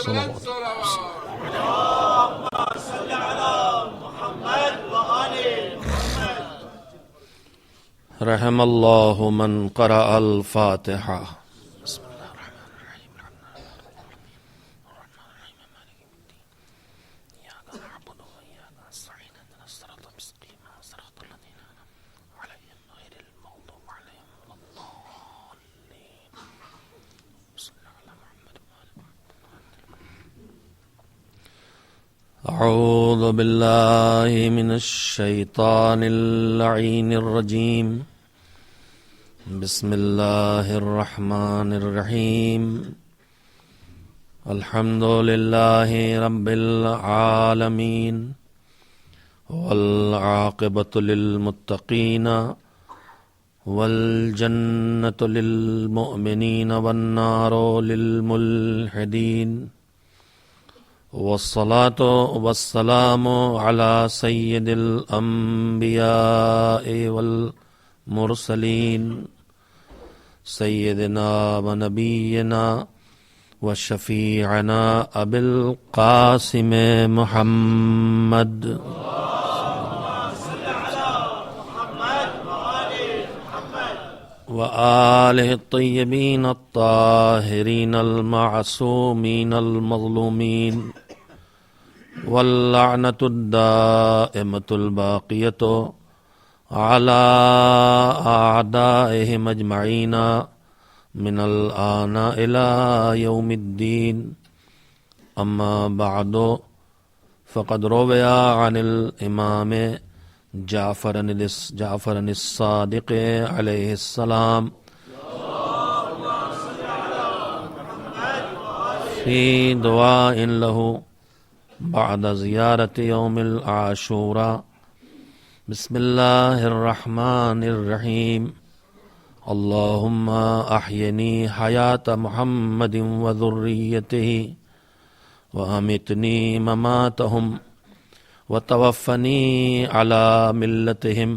صلوات رحم اللہ من قرأ الفاتحہ. بسم اللہ الرحمن الرحیم. ایاک نعبد و ایاک نستعین اهدنا الصراط المستقیم صراط الذین انعمت علیہم غیر المغضوب علیہم ولا الضالین. صلی اللہ علی محمد وآل محمد. اعوذ باللہ من الشیطان اللعین الرجیم. بسم اللہ الرحمن الرحیم. الحمد للہ رب العالمین والعاقبۃ للمتقین والجنۃ للمؤمنین والنار للملحدین. والصلاة والسلام على سید الانبیاء والمرسلین سیدنا ونبینا وشفیعنا ابی القاسم محمد وآلہ الطیبین الطاہرین المعصومین المظلومین واللعنۃ الدائمۃ الباقیۃ علی اعدائہم اجمعین من الآن الی یوم الدین. اما بعد فقد روی عن الامام جعفر الصادق علیہ السلام فی دعاء له بعد زیارت یوم العاشوراء. بسم اللہ الرحمن الرحیم. اللہم احینی حیات محمد وذریتہ وامتنی مماتہم وتوفنی علی ملتہم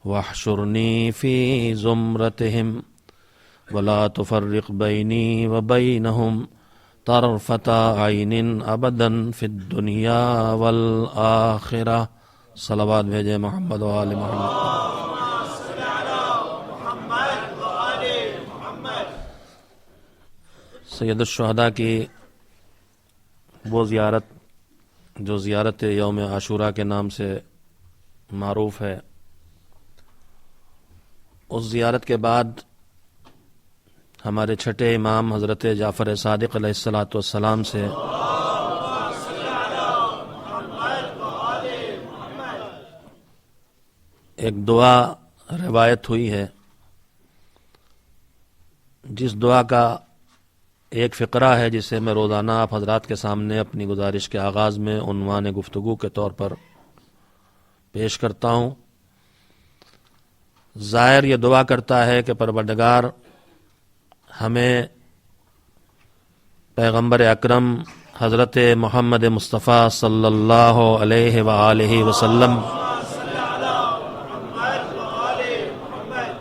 واحشرنی فی زمرتہم ولا تفرق بینی وبینہم طرفۃ عین ابدا فی الدنیا والآخرہ. صلوات بھیجے محمد و آل محمد. سید الشہداء کی وہ زیارت جو زیارت یوم عاشوراء کے نام سے معروف ہے، اس زیارت کے بعد ہمارے چھٹے امام حضرت جعفر صادق علیہ السلام سے ایک دعا روایت ہوئی ہے، جس دعا کا ایک فقرہ ہے جسے میں روزانہ آپ حضرات کے سامنے اپنی گزارش کے آغاز میں عنوان گفتگو کے طور پر پیش کرتا ہوں. زائر یہ دعا کرتا ہے کہ پروردگار ہمیں پیغمبر اکرم حضرت محمد مصطفیٰ صلی اللہ علیہ وآلہ وسلم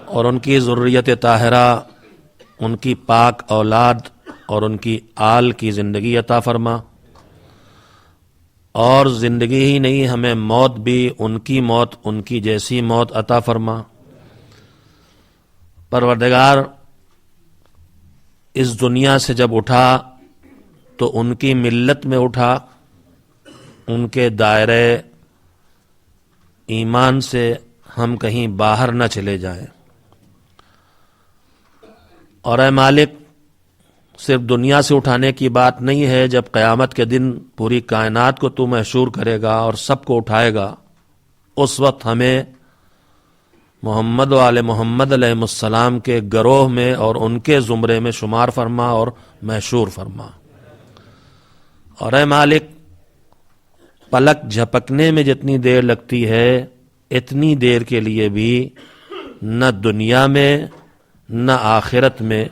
اور ان کی ذریت طاہرہ، ان کی پاک اولاد اور ان کی آل کی زندگی عطا فرما، اور زندگی ہی نہیں ہمیں موت بھی ان کی جیسی موت عطا فرما. پروردگار اس دنیا سے جب اٹھا تو ان کی ملت میں اٹھا، ان کے دائرے ایمان سے ہم کہیں باہر نہ چلے جائیں. اور اے مالک، صرف دنیا سے اٹھانے کی بات نہیں ہے، جب قیامت کے دن پوری کائنات کو تو محشور کرے گا اور سب کو اٹھائے گا، اس وقت ہمیں محمد و آل محمد علیہ السلام کے گروہ میں اور ان کے زمرے میں شمار فرما اور محشور فرما. اور اے مالک، پلک جھپکنے میں جتنی دیر لگتی ہے، اتنی دیر کے لیے بھی نہ دنیا میں نہ آخرت میں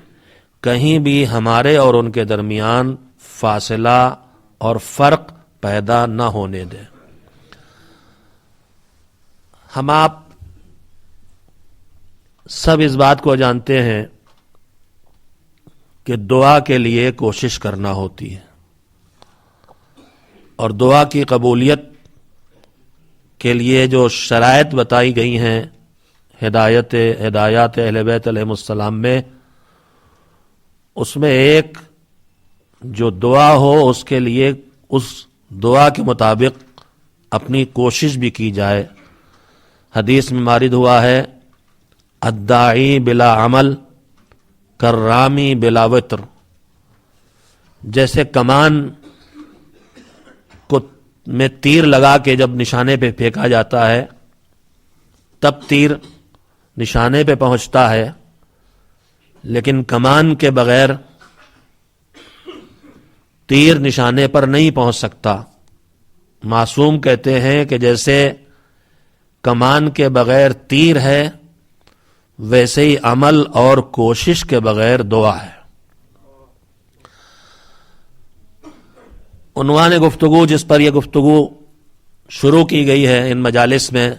کہیں بھی ہمارے اور ان کے درمیان فاصلہ اور فرق پیدا نہ ہونے دے. ہم آپ سب اس بات کو جانتے ہیں کہ دعا کے لیے کوشش کرنا ہوتی ہے. اور دعا کی قبولیت کے لیے جو شرائط بتائی گئی ہیں ہدایات اہل بیت علیہ السلام میں، اس میں ایک جو دعا ہو اس کے لیے اس دعا کے مطابق اپنی کوشش بھی کی جائے۔ حدیث میں وارد ہوا ہے الداعی بلا عمل کرامی بلا وطر، جیسے کمان کو میں تیر لگا کے جب نشانے پہ پھینکا جاتا ہے تب تیر نشانے پہ پہنچتا ہے، لیکن کمان کے بغیر تیر نشانے پر نہیں پہنچ سکتا۔ معصوم کہتے ہیں کہ جیسے کمان کے بغیر تیر ہے، ویسے ہی عمل اور کوشش کے بغیر دعا ہے۔ عنوان گفتگو جس پر یہ گفتگو شروع کی گئی ہے ان مجالس میں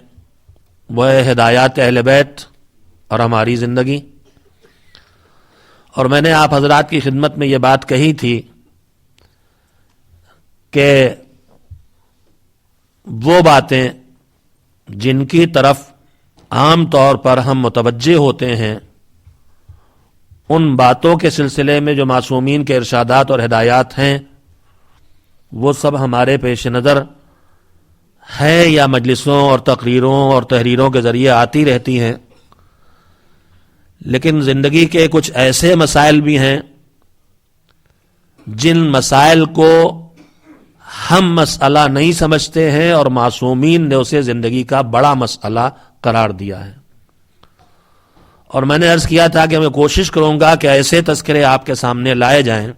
وہ ہے ہدایات اہل بیت اور ہماری زندگی۔ اور میں نے آپ حضرات کی خدمت میں یہ بات کہی تھی کہ وہ باتیں جن کی طرف عام طور پر ہم متوجہ ہوتے ہیں، ان باتوں کے سلسلے میں جو معصومین کے ارشادات اور ہدایات ہیں وہ سب ہمارے پیش نظر ہے یا مجلسوں اور تقریروں اور تحریروں کے ذریعے آتی رہتی ہیں، لیکن زندگی کے کچھ ایسے مسائل بھی ہیں جن مسائل کو ہم مسئلہ نہیں سمجھتے ہیں اور معصومین نے اسے زندگی کا بڑا مسئلہ قرار دیا ہے۔ اور میں نے عرض کیا تھا کہ میں کوشش کروں گا کہ ایسے تذکرے آپ کے سامنے لائے جائیں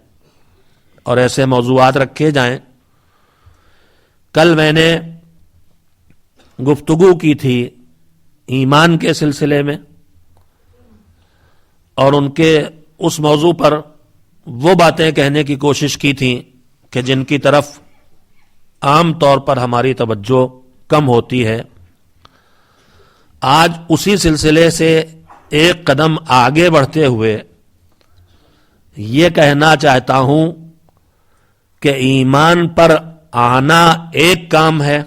اور ایسے موضوعات رکھے جائیں۔ کل میں نے گفتگو کی تھی ایمان کے سلسلے میں، اور ان کے اس موضوع پر وہ باتیں کہنے کی کوشش کی تھی کہ جن کی طرف عام طور پر ہماری توجہ کم ہوتی ہے۔ آج اسی سلسلے سے ایک قدم آگے بڑھتے ہوئے یہ کہنا چاہتا ہوں کہ ایمان پر آنا ایک کام ہے،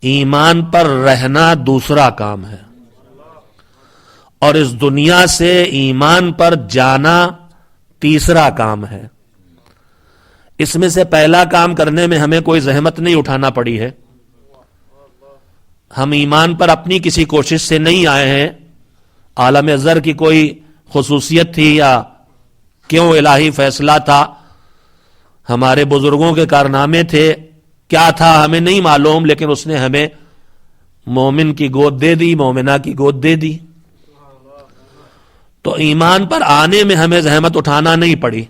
ایمان پر رہنا دوسرا کام ہے، اور اس دنیا سے ایمان پر جانا تیسرا کام ہے۔ اس میں سے پہلا کام کرنے میں ہمیں کوئی زحمت نہیں اٹھانا پڑی ہے، ہم ایمان پر اپنی کسی کوشش سے نہیں آئے ہیں، عالم ذر کی کوئی خصوصیت تھی یا کیوں الہی فیصلہ تھا، ہمارے بزرگوں کے کارنامے تھے، کیا تھا ہمیں نہیں معلوم، لیکن اس نے ہمیں مومن کی گود دے دی، مومنہ کی گود دے دی۔ تو ایمان پر آنے میں ہمیں زحمت اٹھانا نہیں پڑی،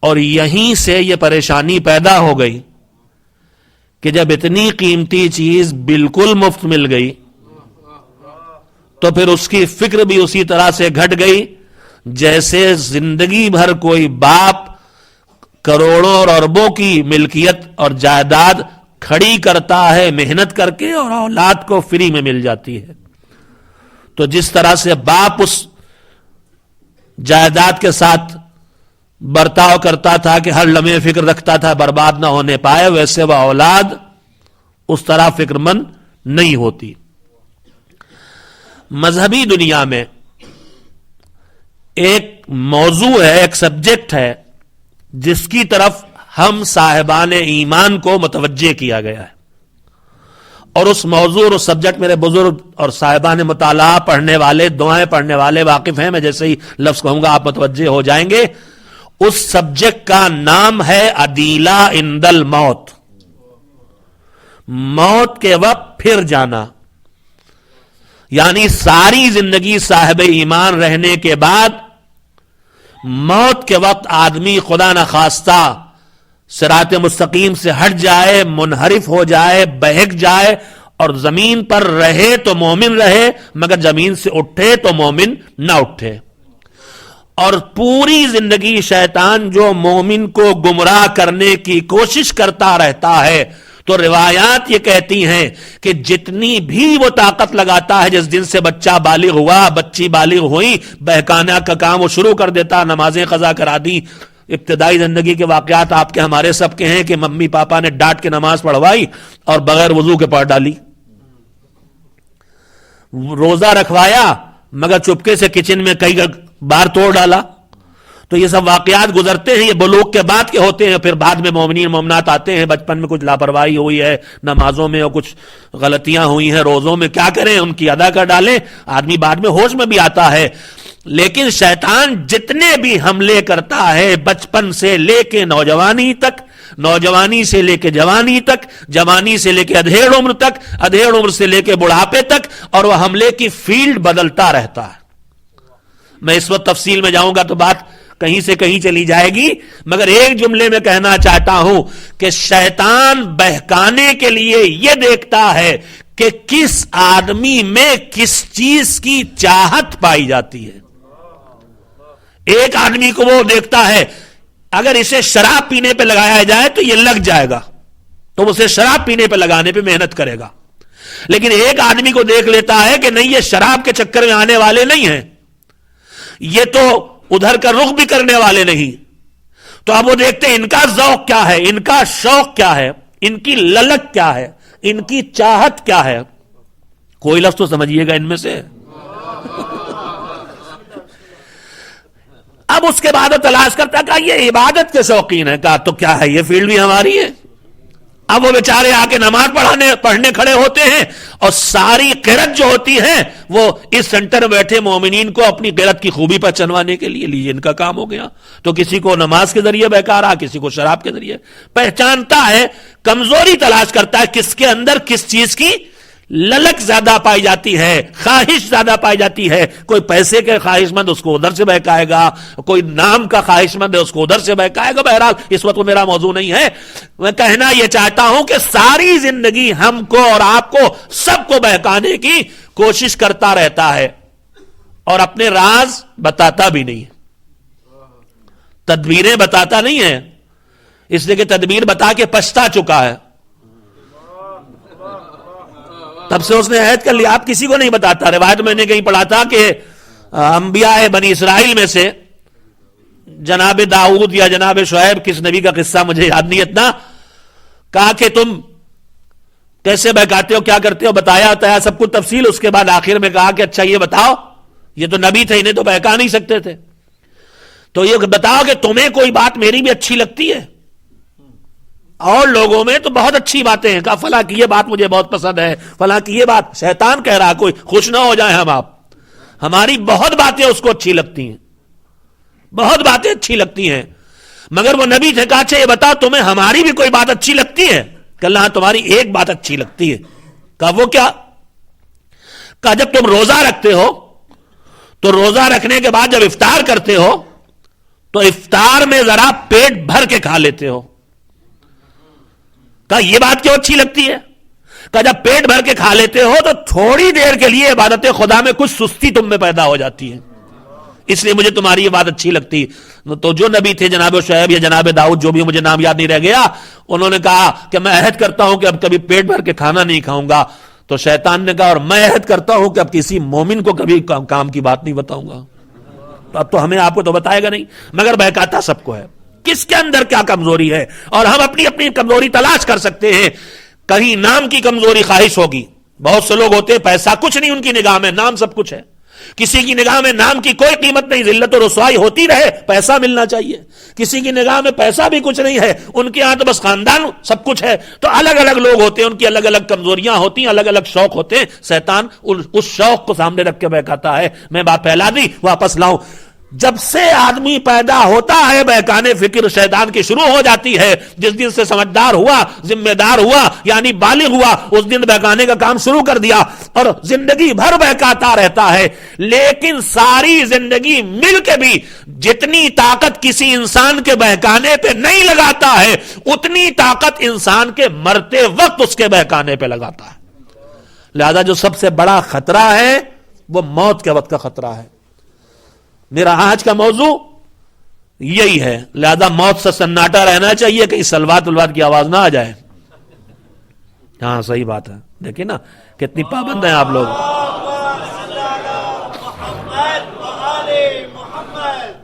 اور یہیں سے یہ پریشانی پیدا ہو گئی کہ جب اتنی قیمتی چیز بالکل مفت مل گئی تو پھر اس کی فکر بھی اسی طرح سے گھٹ گئی جیسے زندگی بھر کوئی باپ کروڑوں اور اربوں کی ملکیت اور جائیداد کھڑی کرتا ہے محنت کر کے، اور اولاد کو فری میں مل جاتی ہے۔ تو جس طرح سے باپ اس جائیداد کے ساتھ برتاؤ کرتا تھا کہ ہر لمحے فکر رکھتا تھا برباد نہ ہونے پائے، ویسے وہ اولاد اس طرح فکر مند نہیں ہوتی۔ مذہبی دنیا میں ایک موضوع ہے، ایک سبجیکٹ ہے جس کی طرف ہم صاحبان ایمان کو متوجہ کیا گیا ہے، اور اس موضوع اور اس سبجیکٹ میرے بزرگ اور صاحبان مطالعہ پڑھنے والے، دعائیں پڑھنے والے واقف ہیں، میں جیسے ہی لفظ کہوں گا آپ متوجہ ہو جائیں گے۔ اس سبجیکٹ کا نام ہے عدیلہ عند الموت، موت کے وقت پھر جانا، یعنی ساری زندگی صاحب ایمان رہنے کے بعد موت کے وقت آدمی خدا نخواستہ صراط مستقیم سے ہٹ جائے، منحرف ہو جائے، بہک جائے، اور زمین پر رہے تو مومن رہے مگر زمین سے اٹھے تو مومن نہ اٹھے۔ اور پوری زندگی شیطان جو مومن کو گمراہ کرنے کی کوشش کرتا رہتا ہے، تو روایات یہ کہتی ہیں کہ جتنی بھی وہ طاقت لگاتا ہے، جس دن سے بچہ بالغ ہوا، بچی بالغ ہوئی، بہکانا کا کام وہ شروع کر دیتا، نمازیں قضا کرا دی، ابتدائی زندگی کے واقعات آپ کے ہمارے سب کے ہیں کہ ممی پاپا نے ڈانٹ کے نماز پڑھوائی اور بغیر وضو کے پڑھ ڈالی، روزہ رکھوایا مگر چپکے سے کچن میں کئی بار توڑ ڈالا. تو یہ سب واقعات گزرتے ہیں، یہ بلوغ کے بعد کے ہوتے ہیں. پھر بعد میں مومنین مومنات آتے ہیں، بچپن میں کچھ لاپرواہی ہوئی ہے نمازوں میں اور کچھ غلطیاں ہوئی ہیں روزوں میں، کیا کریں ان کی ادا کر ڈالیں. آدمی بعد میں ہوش میں بھی آتا ہے. لیکن شیطان جتنے بھی حملے کرتا ہے بچپن سے لے کے نوجوانی تک، نوجوانی سے لے کے جوانی تک، جوانی سے لے کے ادھیڑ عمر تک، ادھیڑ عمر سے لے کے بڑھاپے تک، اور وہ حملے کی فیلڈ بدلتا رہتا ہے. میں اس وقت تفصیل میں جاؤں گا تو بات کہیں سے کہیں چلی جائے گی، مگر ایک جملے میں کہنا چاہتا ہوں کہ شیطان بہکانے کے لیے یہ دیکھتا ہے کہ کس آدمی میں کس چیز کی چاہت پائی جاتی ہے. ایک آدمی کو وہ دیکھتا ہے اگر اسے شراب پینے پہ لگایا جائے تو یہ لگ جائے گا، تو اسے شراب پینے پہ لگانے پہ محنت کرے گا. لیکن ایک آدمی کو دیکھ لیتا ہے کہ نہیں، یہ شراب کے چکر میں آنے والے نہیں ہیں، یہ تو ادھر کا رخ بھی کرنے والے نہیں. تو اب وہ دیکھتے ہیں ان کا ذوق کیا ہے، ان کا شوق کیا ہے، ان کی للک کیا ہے، ان کی چاہت کیا ہے. کوئی لفظ تو سمجھیے گا ان میں سے. اب اس کے بعد تلاش کرتا کہ یہ عبادت کے شوقین ہے، کہا تو کیا ہے، یہ فیلڈ بھی ہماری ہے. اب وہ بیچارے آ کے نماز پڑھنے کھڑے ہوتے ہیں اور ساری قرت جو ہوتی ہے وہ اس سینٹر میں بیٹھے مومنین کو اپنی قرت کی خوبی پہچانوانے کے لیے ان کا کام ہو گیا. تو کسی کو نماز کے ذریعے بہکارا، کسی کو شراب کے ذریعے. پہچانتا ہے، کمزوری تلاش کرتا ہے کس کے اندر کس چیز کی للک زیادہ پائی جاتی ہے، خواہش زیادہ پائی جاتی ہے. کوئی پیسے کے خواہش مند اس کو ادھر سے بہکائے گا، کوئی نام کا خواہش مند ہے اس کو ادھر سے بہکائے گا. بہرحال اس وقت میرا موضوع نہیں ہے. میں کہنا یہ چاہتا ہوں کہ ساری زندگی ہم کو اور آپ کو سب کو بہکانے کی کوشش کرتا رہتا ہے اور اپنے راز بتاتا بھی نہیں، تدبیریں بتاتا نہیں ہے، اس لیے کہ تدبیر بتا کے پچھتا چکا ہے. تب سے اس نے عہد کر لیا، آپ کسی کو نہیں بتاتا. روایت میں نے کہیں پڑھا تھا کہ انبیاء بنی اسرائیل میں سے جناب داؤد یا جناب شعیب، کس نبی کا قصہ مجھے یاد نہیں اتنا، کہا کہ تم کیسے بہکاتے ہو، کیا کرتے ہو، بتایا سب کچھ تفصیل. اس کے بعد آخر میں کہا کہ اچھا یہ بتاؤ، یہ تو نبی تھے، انہیں تو بہکا نہیں سکتے تھے، تو یہ بتاؤ کہ تمہیں کوئی بات میری بھی اچھی لگتی ہے. اور لوگوں میں تو بہت اچھی باتیں ہیں، کہا فلاں کی یہ بات مجھے بہت پسند ہے، فلاں کی یہ بات. شیطان کہہ رہا کوئی خوش نہ ہو جائیں آپ، ہماری بہت باتیں اس کو اچھی لگتی ہیں، بہت باتیں اچھی لگتی ہیں. مگر وہ نبی تھے، کہا اچھا یہ بتا تمہیں ہماری بھی کوئی بات اچھی لگتی ہے؟ کہ اللہ تمہاری ایک بات اچھی لگتی ہے. کہا وہ کیا؟ کہا جب تم روزہ رکھتے ہو تو روزہ رکھنے کے بعد جب افطار کرتے ہو تو افطار میں ذرا پیٹ بھر کے کھا لیتے ہو. کہا یہ بات کیوں اچھی لگتی ہے؟ کہا جب پیٹ بھر کے کھا لیتے ہو تو تھوڑی دیر کے لیے عبادت خدا میں کچھ سستی تم میں پیدا ہو جاتی ہے، اس لیے مجھے تمہاری یہ بات اچھی لگتی. تو جو نبی تھے جناب شعیب یا جناب داؤد، جو بھی مجھے نام یاد نہیں رہ گیا، انہوں نے کہا کہ میں عہد کرتا ہوں کہ اب کبھی پیٹ بھر کے کھانا نہیں کھاؤں گا. تو شیطان نے کہا اور میں عہد کرتا ہوں کہ اب کسی مومن کو کبھی کام کی بات نہیں بتاؤں گا. تو اب تو ہمیں آپ کو تو بتائے گا نہیں، مگر بہکاتا سب کو ہے. کس کے اندر کیا کمزوری ہے اور ہم اپنی اپنی کمزوری تلاش کر سکتے ہیں. کہیں نام کی کمزوری خواہش ہوگی. بہت سے لوگ ہوتے ہیں پیسہ کچھ نہیں ان کی نگاہ میں، نام سب کچھ ہے. کسی کی نگاہ میں نام کی کوئی قیمت نہیں، ذلت و رسوائی ہوتی رہے، پیسہ ملنا چاہیے. کسی کی نگاہ میں پیسہ بھی کچھ نہیں ہے، ان کے یہاں تو بس خاندان سب کچھ ہے. تو الگ الگ لوگ ہوتے ہیں، ان کی الگ الگ کمزوریاں ہوتی ہیں، الگ الگ شوق ہوتے ہیں. شیطان اس شوق کو سامنے رکھ کے بہکاتا ہے. میں بات پھیلا دی، واپس لاؤں. جب سے آدمی پیدا ہوتا ہے بہکانے فکر شیطان کی شروع ہو جاتی ہے. جس دن سے سمجھدار ہوا، ذمہ دار ہوا، یعنی بالغ ہوا، اس دن بہکانے کا کام شروع کر دیا اور زندگی بھر بہکاتا رہتا ہے. لیکن ساری زندگی مل کے بھی جتنی طاقت کسی انسان کے بہکانے پہ نہیں لگاتا ہے، اتنی طاقت انسان کے مرتے وقت اس کے بہکانے پہ لگاتا ہے. لہذا جو سب سے بڑا خطرہ ہے وہ موت کے وقت کا خطرہ ہے. میرا آج کا موضوع یہی ہے. لہذا موت سے سناٹا رہنا چاہیے، کہیں سلوات الوات کی آواز نہ آ جائے. ہاں صحیح بات ہے. دیکھیں نا کتنی پابند ہیں آپ لوگ.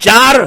4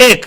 1।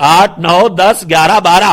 8, 9, 10, 11, 12,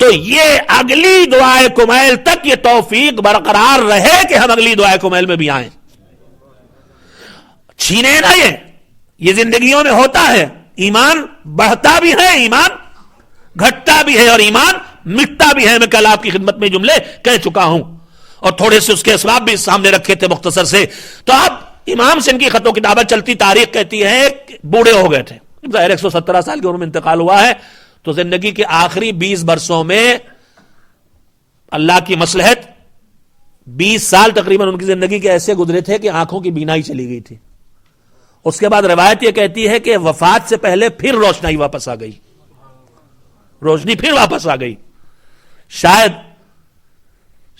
تو یہ اگلی دعائے کمیل تک یہ توفیق برقرار رہے کہ ہم اگلی دعائے کمیل میں بھی آئیں. چھینے نہ یہ زندگیوں میں ہوتا ہے. ایمان بڑھتا بھی ہے, ایمان گھٹتا بھی ہے, اور ایمان مٹتا بھی ہے. میں کل آپ کی خدمت میں جملے کہہ چکا ہوں اور تھوڑے سے اس کے اسباب بھی سامنے رکھے تھے مختصر سے. تو اب امام سے ان کی خط و کتابت چلتی تاریخ کہتی ہے کہ بوڑھے ہو گئے تھے, ظاہر 117 سال کی عمر میں انتقال ہوا ہے. تو زندگی کے آخری 20 برسوں میں اللہ کی مصلحت 20 سال تقریباً ان کی زندگی کے ایسے گزرے تھے کہ آنکھوں کی بینائی چلی گئی تھی. اس کے بعد روایت یہ کہتی ہے کہ وفات سے پہلے پھر روشنائی واپس آ گئی, روشنی پھر واپس آ گئی.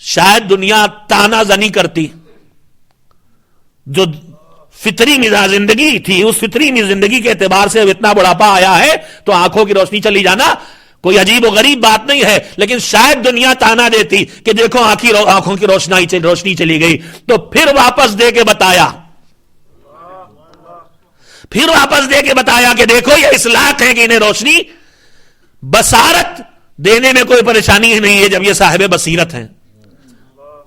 شاید دنیا تانا زنی کرتی, جو فطری مزاج زندگی تھی اس فطری زندگی کے اعتبار سے اتنا بڑھاپا آیا ہے تو آنکھوں کی روشنی چلی جانا کوئی عجیب و غریب بات نہیں ہے. لیکن شاید دنیا تانا دیتی کہ دیکھو آنکھوں کی روشنی چلی گئی, تو پھر واپس دے کے بتایا کہ دیکھو یہ اس لائق ہے کہ انہیں روشنی بصارت دینے میں کوئی پریشانی نہیں ہے جب یہ صاحب بصیرت ہیں.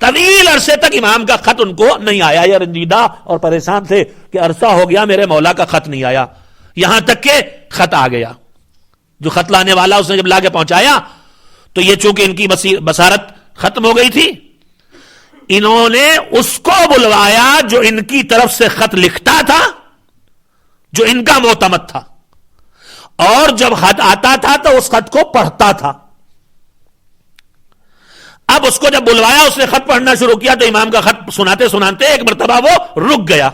طویل عرصے تک امام کا خط ان کو نہیں آیا. یہ رنجیدہ اور پریشان تھے کہ عرصہ ہو گیا میرے مولا کا خط نہیں آیا. یہاں تک کہ خط آ گیا. جو خط لانے والا اس نے جب لا کے پہنچایا تو یہ چونکہ ان کی بصارت ختم ہو گئی تھی, انہوں نے اس کو بلوایا جو ان کی طرف سے خط لکھتا تھا, جو ان کا معتمد تھا, اور جب خط آتا تھا تو اس خط کو پڑھتا تھا. اب اس کو جب بلوایا اس نے خط پڑھنا شروع کیا تو امام کا خط سناتے سناتے ایک مرتبہ وہ رک گیا.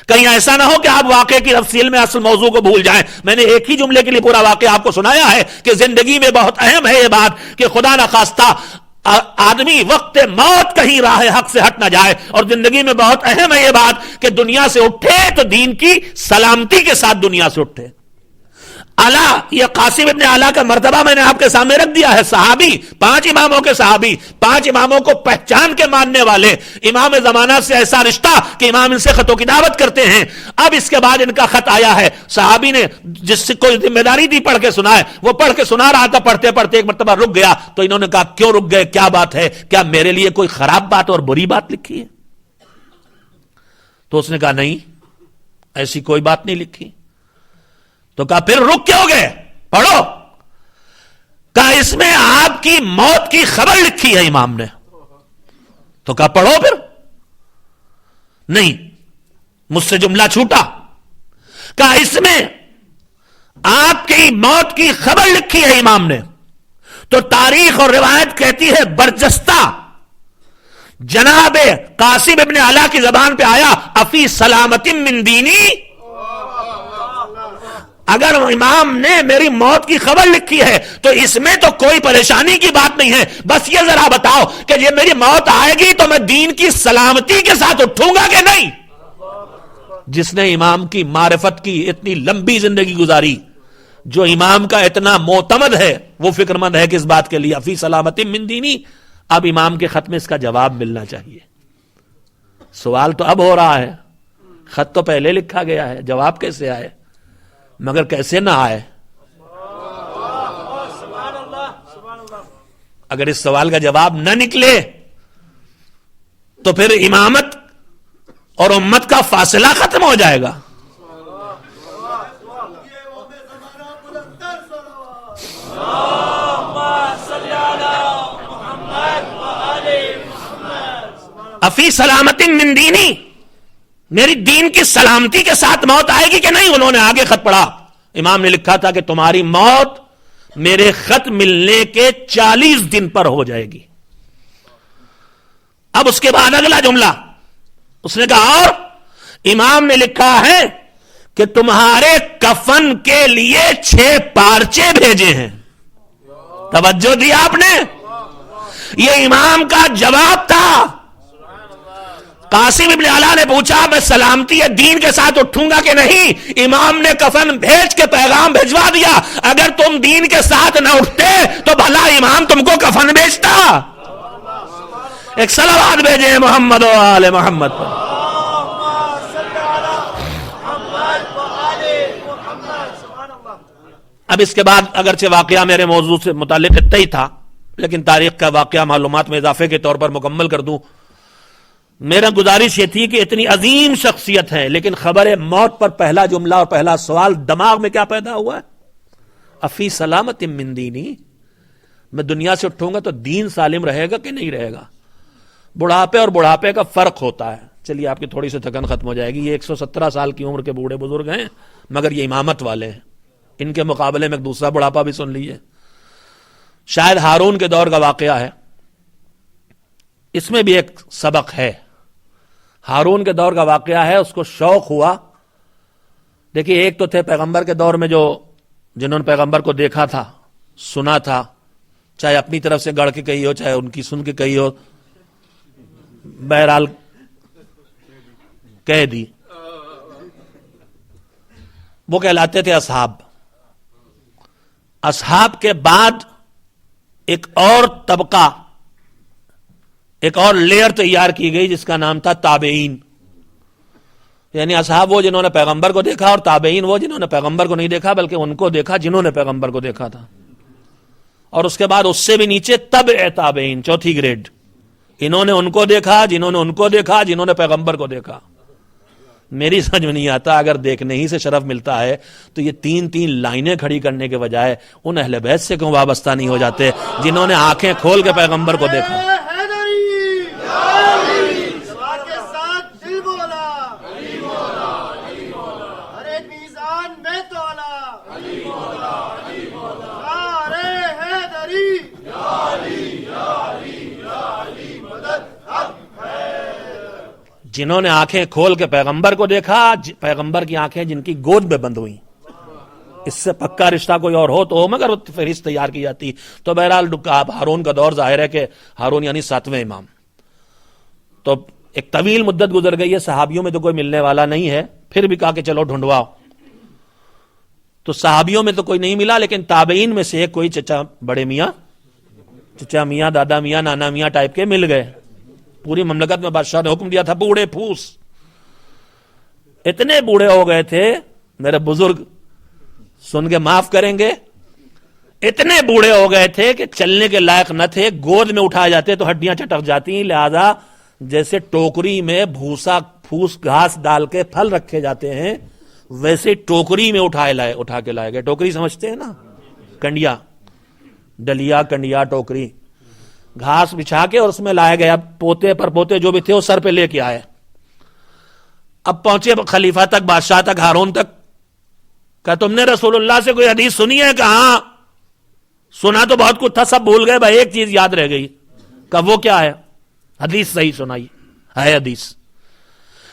کہیں ایسا نہ ہو کہ آپ واقعے کی تفصیل میں اصل موضوع کو بھول جائیں. میں نے ایک ہی جملے کے لیے پورا واقعہ آپ کو سنایا ہے کہ زندگی میں بہت اہم ہے یہ بات کہ خدا نخواستہ آدمی وقت موت کہیں راہ حق سے ہٹ نہ جائے. اور زندگی میں بہت اہم ہے یہ بات کہ دنیا سے اٹھے تو دین کی سلامتی کے ساتھ دنیا سے اٹھے. یہ قاسم ابن علا کا مرتبہ میں نے آپ کے سامنے رکھ دیا ہے. صحابی, 5 اماموں کے صحابی, 5 اماموں کو پہچان کے ماننے والے, امام زمانہ سے ایسا رشتہ کہ امام ان سے خط و کتابت کرتے ہیں. اب اس کے بعد ان کا خط آیا ہے. صحابی نے جس سے کوئی ذمہ داری دی پڑھ کے سنا ہے, وہ پڑھ کے سنا رہا تھا, پڑھتے پڑھتے ایک مرتبہ رک گیا. تو انہوں نے کہا کیوں رک گئے, کیا بات ہے, کیا میرے لیے کوئی خراب بات اور بری بات لکھی ہے؟ تو اس نے کہا نہیں, ایسی کوئی بات نہیں لکھی. تو کہا پھر رک کیوں گئے, پڑھو. کہا اس میں آپ کی موت کی خبر لکھی ہے امام نے. تو کہا پڑھو پھر. نہیں, مجھ سے جملہ چھوٹا. کہا اس میں آپ کی موت کی خبر لکھی ہے امام نے. تو تاریخ اور روایت کہتی ہے برجستہ جناب قاسم ابن علا کی زبان پہ آیا افی سلامت من دینی. اگر امام نے میری موت کی خبر لکھی ہے تو اس میں تو کوئی پریشانی کی بات نہیں ہے. بس یہ ذرا بتاؤ کہ یہ میری موت آئے گی تو میں دین کی سلامتی کے ساتھ اٹھوں گا کہ نہیں. جس نے امام کی معرفت کی اتنی لمبی زندگی گزاری, جو امام کا اتنا معتمد ہے, وہ فکر مند ہے کہ اس بات کے لیے افی سلامتی من دینی. اب امام کے خط میں اس کا جواب ملنا چاہیے. سوال تو اب ہو رہا ہے, خط تو پہلے لکھا گیا ہے, جواب کیسے آئے؟ مگر کیسے نہ آئے. اگر اس سوال کا جواب نہ نکلے تو پھر امامت اور امت کا فاصلہ ختم ہو جائے گا. افی سلامت من دینی, میری دین کی سلامتی کے ساتھ موت آئے گی کہ نہیں. انہوں نے آگے خط پڑھا. امام نے لکھا تھا کہ تمہاری موت میرے خط ملنے کے 40 دن پر ہو جائے گی. اب اس کے بعد اگلا جملہ اس نے کہا اور امام نے لکھا ہے کہ تمہارے کفن کے لیے 6 پارچے بھیجے ہیں. توجہ دی آپ نے, یہ امام کا جواب تھا. قاسم ابن علا نے پوچھا میں سلامتی دین کے ساتھ اٹھوں گا کہ نہیں. امام نے کفن بھیج کے پیغام بھجوا دیا, اگر تم دین کے ساتھ نہ اٹھتے تو بھلا امام تم کو کفن بھیجتا. ایک صلوات بھیجے محمد و آل محمد پر. اب اس کے بعد اگرچہ واقعہ میرے موضوع سے متعلق اتنا ہی تھا، لیکن تاریخ کا واقعہ معلومات میں اضافے کے طور پر مکمل کر دوں. میرا گزارش یہ تھی کہ اتنی عظیم شخصیت ہے، لیکن خبر موت پر پہلا جملہ اور پہلا سوال دماغ میں کیا پیدا ہوا ہے؟ افی سلامت من دینی، میں دنیا سے اٹھوں گا تو دین سالم رہے گا کہ نہیں رہے گا؟ بڑھاپے اور بڑھاپے کا فرق ہوتا ہے. چلیے آپ کی تھوڑی سی تھکن ختم ہو جائے گی. یہ 117 سال کی عمر کے بوڑھے بزرگ ہیں، مگر یہ امامت والے ہیں. ان کے مقابلے میں ایک دوسرا بڑھاپا بھی سن لیجیے. شاید ہارون کے دور کا واقعہ ہے، اس میں بھی ایک سبق ہے. ہارون کے دور کا واقعہ ہے، اس کو شوق ہوا. دیکھیے، ایک تو تھے پیغمبر کے دور میں جنہوں نے پیغمبر کو دیکھا تھا، سنا تھا، چاہے اپنی طرف سے گڑھ کے کہی ہو، چاہے ان کی سن کے کہی ہو، بہرحال کہہ دی. وہ کہلاتے تھے اصحاب. اصحاب کے بعد ایک اور طبقہ، ایک اور لیئر تیار کی گئی جس کا نام تھا تابعین. یعنی اصحاب وہ جنہوں نے پیغمبر کو دیکھا، اور تابعین وہ جنہوں نے پیغمبر کو نہیں دیکھا بلکہ ان کو دیکھا جنہوں نے پیغمبر کو دیکھا تھا. اور اس کے بعد اس سے بھی نیچے تبع تابعین، چوتھی گریڈ. انہوں نے ان کو دیکھا، جنہوں نے ان کو دیکھا، جنہوں نے پیغمبر کو دیکھا. میری سمجھ میں نہیں آتا، اگر دیکھنے ہی سے شرف ملتا ہے تو یہ تین لائنیں کھڑی کرنے کے بجائے ان اہل بیت سے کیوں وابستہ نہیں ہو جاتے جنہوں نے آنکھیں کھول کے پیغمبر کو دیکھا؟ جنہوں نے آنکھیں کھول کے پیغمبر کو دیکھا، پیغمبر کی آنکھیں جن کی گود میں بند ہوئی. اس سے پکا رشتہ کوئی اور ہو تو مگر فہرست تیار کی جاتی. تو بہرحال ہارون کا دور ظاہر ہے کہ ہارون یعنی 7ویں امام. تو ایک طویل مدت گزر گئی ہے، صحابیوں میں تو کوئی ملنے والا نہیں ہے. پھر بھی کہا کہ چلو ڈھونڈواؤ. تو صحابیوں میں تو کوئی نہیں ملا، لیکن تابعین میں سے ایک کوئی چچا بڑے میاں، چچا میاں، دادا میاں، نانا میاں ٹائپ کے مل گئے. پوری مملکت میں بادشاہ نے حکم دیا تھا بوڑھے پھوس. اتنے بوڑھے ہو گئے تھے، میرے بزرگ سن کے معاف کریں گے، اتنے بوڑھے ہو گئے تھے کہ چلنے کے لائق نہ تھے. گود میں اٹھائے جاتے تو ہڈیاں چٹک جاتی. لہذا جیسے ٹوکری میں بھوسا پھوس گھاس ڈال کے پھل رکھے جاتے ہیں، ویسے ٹوکری میں اٹھا کے لائے گئے. ٹوکری سمجھتے ہیں نا، کنڈیا، ڈلیا، کنڈیا، ٹوکری، گھاس بچھا کے اور اس میں لائے گئے. اب پوتے پر پوتے جو بھی تھے وہ سر پہ لے کے آئے. اب پہنچے خلیفہ تک، بادشاہ تک، ہارون تک. کہ تم نے رسول اللہ سے کوئی حدیث سنی ہے؟ کہ ہاں سنا تو بہت کچھ تھا، سب بھول گئے بھائی، ایک چیز یاد رہ گئی. کہ وہ کیا ہے؟ حدیث صحیح سنائی ہے. حدیث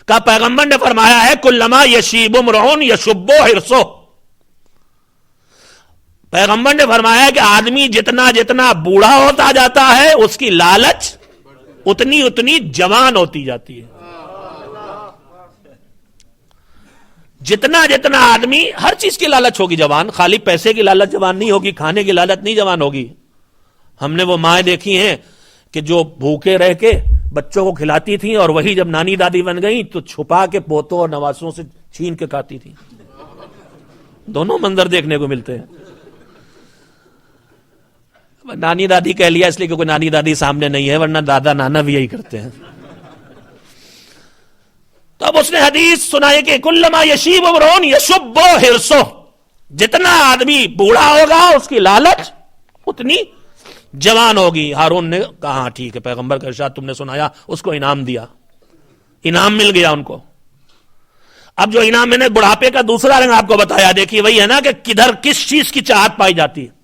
کا پیغمبر نے فرمایا ہے کلما یشیب امرؤ یشب حرصہ. پیغمبر نے فرمایا کہ آدمی جتنا جتنا بوڑھا ہوتا جاتا ہے اس کی لالچ اتنی اتنی جوان ہوتی جاتی ہے. جتنا جتنا آدمی، ہر چیز کی لالچ ہوگی جوان، خالی پیسے کی لالچ جوان نہیں ہوگی، کھانے کی لالچ نہیں جوان ہوگی. ہم نے وہ مائیں دیکھی ہیں کہ جو بھوکے رہ کے بچوں کو کھلاتی تھیں اور وہی جب نانی دادی بن گئی تو چھپا کے پوتوں اور نواسوں سے چھین کے کھاتی تھیں. دونوں منظر دیکھنے کو ملتے ہیں. نانی دادی کہہ لیا اس لیے کہ کوئی نانی دادی سامنے نہیں ہے، ورنہ دادا نانا بھی یہی کرتے ہیں. تو اب اس نے حدیث سنائی کہ کلما یشیب امرؤ یشب حرصہ، جتنا آدمی بوڑھا ہوگا اس کی لالچ اتنی جوان ہوگی. ہارون نے کہا ٹھیک ہے، پیغمبر کا ارشاد تم نے سنایا. اس کو انعام دیا، انعام مل گیا ان کو. اب جو انعام میں نے بڑھاپے کا دوسرا رنگ آپ کو بتایا، دیکھیے وہی ہے نا کہ کدھر کس چیز کی چاہت پائی جاتی ہے.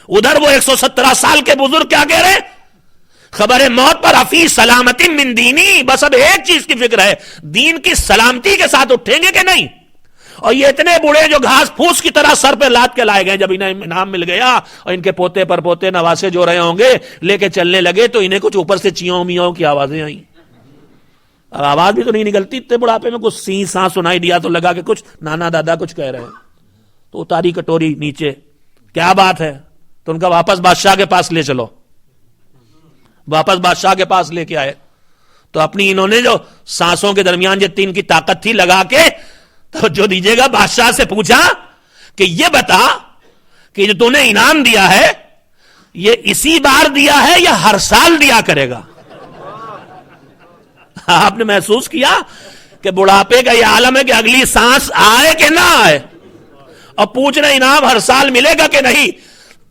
ادھر وہ 117 سال کے بزرگ کیا کہہ رہے؟ خبر موت پر افی سلامتی من دینی، بس اب ایک چیز کی فکر ہے، دین کی سلامتی کے ساتھ اٹھیں گے کہ نہیں. اور یہ اتنے بوڑھے جو گھاس پھوس کی طرح سر پہ لاد کے لائے گئے، جب انہیں انعام مل گیا اور ان کے پوتے پر پوتے نواسے جو رہے ہوں گے لے کے چلنے لگے تو انہیں کچھ اوپر سے چیوں میوں کی آوازیں آئیں. اب آواز بھی تو نہیں نکلتی، اتنے بڑھاپے میں کچھ سی ساں سنائی دیا تو لگا کہ کچھ نانا دادا کچھ کہہ رہے ہیں. تو اتاری کٹوری نیچے، کیا بات ہے؟ تو ان کا واپس بادشاہ کے پاس لے چلو. واپس بادشاہ کے پاس لے کے آئے تو اپنی انہوں نے جو سانسوں کے درمیان جتنی ان کی طاقت تھی لگا کے توجہ دیجیے گا، بادشاہ سے پوچھا کہ یہ بتا کہ جو تو نے انعام دیا ہے یہ اسی بار دیا ہے یا ہر سال دیا کرے گا؟ آپ نے محسوس کیا کہ بڑھاپے کا یہ عالم ہے کہ اگلی سانس آئے کہ نہ آئے، اور پوچھ رہے انعام ہر سال ملے گا کہ نہیں۔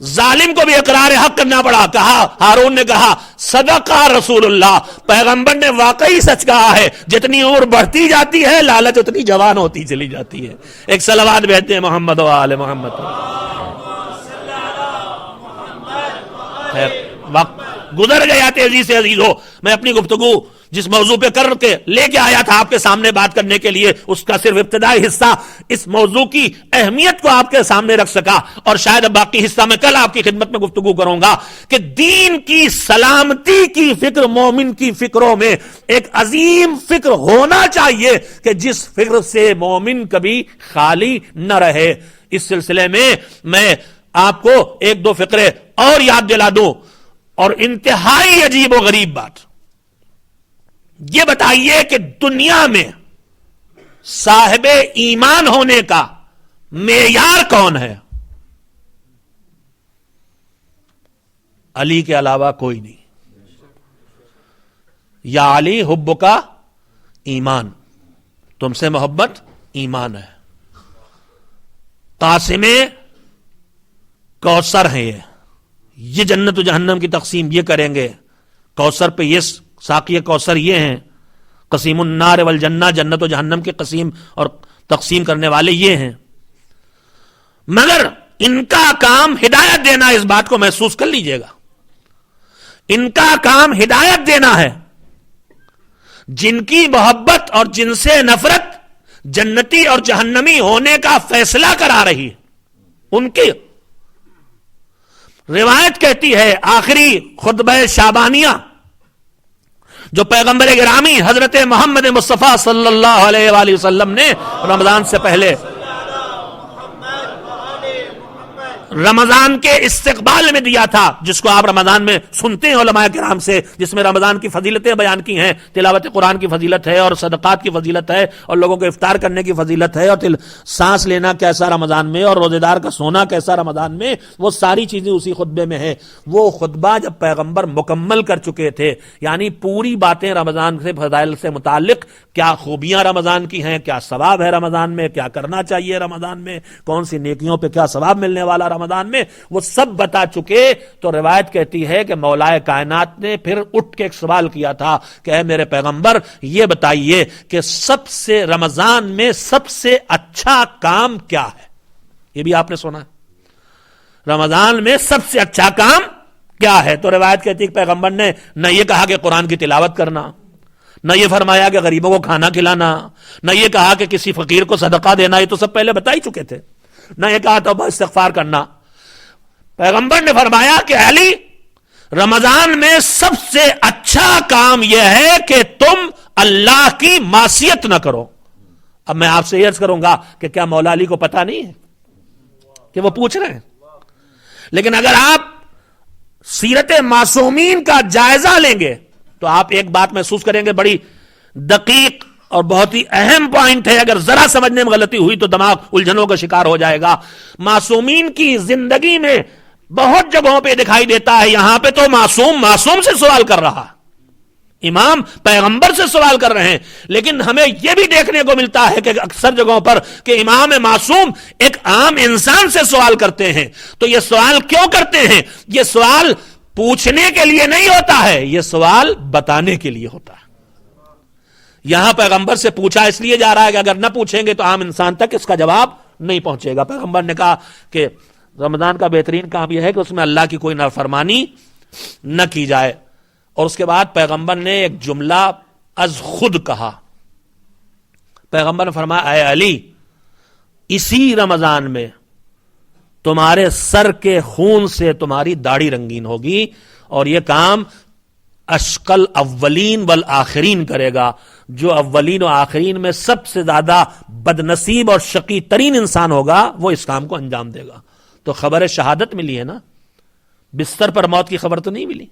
ظالم کو بھی اقرار حق کرنا پڑا، کہا ہارون نے کہا صدقہ رسول اللہ، پیغمبر نے واقعی سچ کہا ہے، جتنی عمر بڑھتی جاتی ہے لالچ اتنی جوان ہوتی چلی جاتی ہے۔ ایک صلوات بھیجتے ہیں محمد و آل محمد۔ خیر وقت گزر گیا تیزی سے عزیزو، میں اپنی گفتگو جس موضوع پہ کر کے لے کے آیا تھا آپ کے سامنے بات کرنے کے لیے، اس کا صرف ابتدائی حصہ اس موضوع کی اہمیت کو آپ کے سامنے رکھ سکا، اور شاید اب باقی حصہ میں کل آپ کی خدمت میں گفتگو کروں گا کہ دین کی سلامتی کی فکر مومن کی فکروں میں ایک عظیم فکر ہونا چاہیے کہ جس فکر سے مومن کبھی خالی نہ رہے۔ اس سلسلے میں آپ کو ایک دو فقرے اور یاد دلا دوں، اور انتہائی عجیب و غریب بات یہ بتائیے کہ دنیا میں صاحب ایمان ہونے کا معیار کون ہے؟ علی کے علاوہ کوئی نہیں۔ یا علی حب کا ایمان، تم سے محبت ایمان ہے۔ قاسم کوثر ہیں، یہ جنت و جہنم کی تقسیم یہ کریں گے، کوثر پہ یہ ساقی کوثر یہ ہیں، قسیم النار والجنہ، جنت و جہنم کے قسیم اور تقسیم کرنے والے یہ ہیں، مگر ان کا کام ہدایت دینا، اس بات کو محسوس کر لیجئے گا، ان کا کام ہدایت دینا ہے۔ جن کی محبت اور جن سے نفرت جنتی اور جہنمی ہونے کا فیصلہ کرا رہی ہے، ان کی روایت کہتی ہے آخری خطبہ شعبانیہ جو پیغمبر گرامی حضرت محمد مصطفیٰ صلی اللہ علیہ وآلہ وسلم نے رمضان سے پہلے رمضان کے استقبال میں دیا تھا، جس کو آپ رمضان میں سنتے ہیں علماء کرام سے، جس میں رمضان کی فضیلتیں بیان کی ہیں، تلاوت قرآن کی فضیلت ہے اور صدقات کی فضیلت ہے اور لوگوں کو افطار کرنے کی فضیلت ہے اور سانس لینا کیسا رمضان میں اور روزے دار کا سونا کیسا رمضان میں، وہ ساری چیزیں اسی خطبے میں ہیں۔ وہ خطبہ جب پیغمبر مکمل کر چکے تھے، یعنی پوری باتیں رمضان سے فضائل سے متعلق، کیا خوبیاں رمضان کی ہیں، کیا ثواب ہے رمضان میں، کیا کرنا چاہیے رمضان میں، کون سی نیکیوں پہ کیا ثواب ملنے والا رمضان میں، وہ سب بتا چکے، تو روایت کہتی ہے کہ مولا کائنات نے پھر اٹھ کے ایک سوال کیا تھا کہ اے میرے پیغمبر یہ بتائیے کہ سب سے رمضان میں سب سے اچھا کام کیا ہے؟ یہ بھی آپ نے سنا ہے، رمضان میں سب سے اچھا کام کیا ہے؟ تو روایت کہتی ہے کہ پیغمبر نے نہ یہ کہا کہ قرآن کی تلاوت کرنا، نہ یہ فرمایا کہ غریبوں کو کھانا کھلانا، نہ یہ کہا کہ کسی فقیر کو صدقہ دینا، یہ تو سب پہلے بتا ہی چکے تھے، نہ یہ کہا توبہ استغفار کرنا۔ پیغمبر نے فرمایا کہ علی رمضان میں سب سے اچھا کام یہ ہے کہ تم اللہ کی معصیت نہ کرو۔ اب میں آپ سے یہ عرض کروں گا کہ کیا مولا علی کو پتا نہیں ہے کہ وہ پوچھ رہے ہیں؟ لیکن اگر آپ سیرت معصومین کا جائزہ لیں گے تو آپ ایک بات محسوس کریں گے، بڑی دقیق اور بہت ہی اہم پوائنٹ ہے، اگر ذرا سمجھنے میں غلطی ہوئی تو دماغ الجھنوں کا شکار ہو جائے گا۔ معصومین کی زندگی میں بہت جگہوں پہ دکھائی دیتا ہے، یہاں پہ تو معصوم سے سوال کر رہا، امام پیغمبر سے سوال کر رہے ہیں، لیکن ہمیں یہ بھی دیکھنے کو ملتا ہے کہ اکثر جگہوں پر کہ امام معصوم ایک عام انسان سے سوال کرتے ہیں۔ تو یہ سوال کیوں کرتے ہیں؟ یہ سوال پوچھنے کے لیے نہیں ہوتا ہے، یہ سوال بتانے کے لیے ہوتا ہے۔ یہاں پیغمبر سے پوچھا اس لیے جا رہا ہے کہ اگر نہ پوچھیں گے تو عام انسان تک اس کا جواب نہیں پہنچے گا۔ پیغمبر نے کہا کہ رمضان کا بہترین کام یہ ہے کہ اس میں اللہ کی کوئی نافرمانی نہ کی جائے، اور اس کے بعد پیغمبر نے ایک جملہ از خود کہا۔ پیغمبر نے فرمایا اے علی، اسی رمضان میں تمہارے سر کے خون سے تمہاری داڑھی رنگین ہوگی، اور یہ کام اشقل اولین والآخرین کرے گا، جو اولین و آخرین میں سب سے زیادہ بدنصیب اور شقی ترین انسان ہوگا وہ اس کام کو انجام دے گا۔ تو خبر شہادت ملی ہے نا، بستر پر موت کی خبر تو نہیں ملی،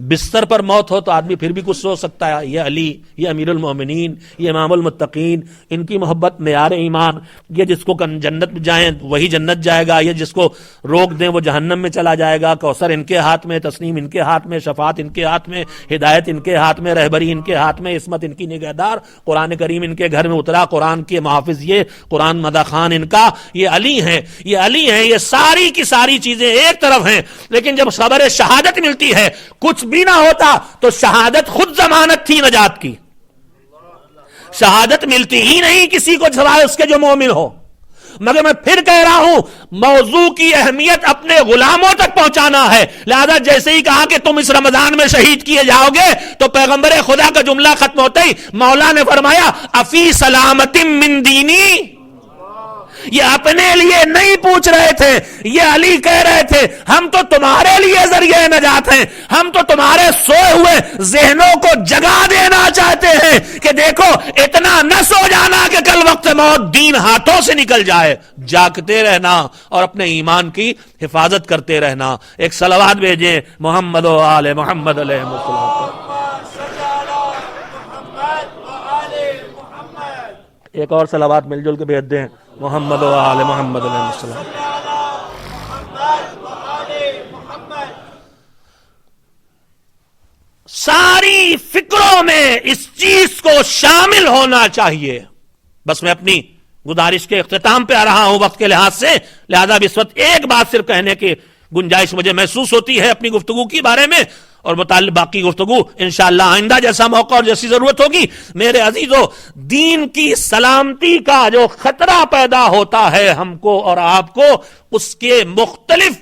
بستر پر موت ہو تو آدمی پھر بھی کچھ سوچ سکتا ہے، یہ علی، یہ امیر المومنین، یہ امام المتقین، ان کی محبت معیار ایمان، یہ جس کو جنت میں جائیں وہی جنت جائے گا، یہ جس کو روک دیں وہ جہنم میں چلا جائے گا، کوثر ان کے ہاتھ میں، تسنیم ان کے ہاتھ میں، شفاعت ان کے ہاتھ میں، ہدایت ان کے ہاتھ میں، رہبری ان کے ہاتھ میں، عصمت ان کی نگہدار، قرآن کریم ان کے گھر میں اترا، قرآن کے محافظ یہ، قرآن مدح خان ان کا، یہ علی ہیں، یہ علی ہیں، یہ ساری کی ساری چیزیں ایک طرف ہیں، لیکن جب خبر شہادت ملتی ہے کچھ بھی نہ ہوتا تو شہادت خود ضمانت تھی نجات کی. شہادت ملتی ہی نہیں کسی کو سوائے اس کے جو مومن ہو. مگر میں پھر کہہ رہا ہوں موضوع کی اہمیت اپنے غلاموں تک پہنچانا ہے. لہذا جیسے ہی کہا کہ تم اس رمضان میں شہید کیے جاؤ گے تو پیغمبر خدا کا جملہ ختم ہوتے ہی مولا نے فرمایا افی سلامت من دینی. یہ اپنے لیے نہیں پوچھ رہے تھے، یہ علی کہہ رہے تھے ہم تو تمہارے لیے ذریعہ نجات ہیں، ہم تو تمہارے سوئے ہوئے ذہنوں کو جگا دینا چاہتے ہیں کہ دیکھو اتنا نہ سو جانا کہ کل وقت موت دین ہاتھوں سے نکل جائے. جاگتے رہنا اور اپنے ایمان کی حفاظت کرتے رہنا. ایک صلوات بھیجیں محمد و آل محمد علیہ السلام. ایک اور صلوات مل جل کے بھیج دیں محمد و آل محمد علیہ السلام. ساری فکروں میں اس چیز کو شامل ہونا چاہیے. بس میں اپنی گزارش کے اختتام پہ آ رہا ہوں وقت کے لحاظ سے، لہذا اس وقت ایک بات صرف کہنے کی گنجائش مجھے محسوس ہوتی ہے اپنی گفتگو کے بارے میں، اور متعلق باقی گفتگو انشاءاللہ آئندہ جیسا موقع اور جیسی ضرورت ہوگی. میرے عزیزو، دین کی سلامتی کا جو خطرہ پیدا ہوتا ہے ہم کو اور آپ کو، اس کے مختلف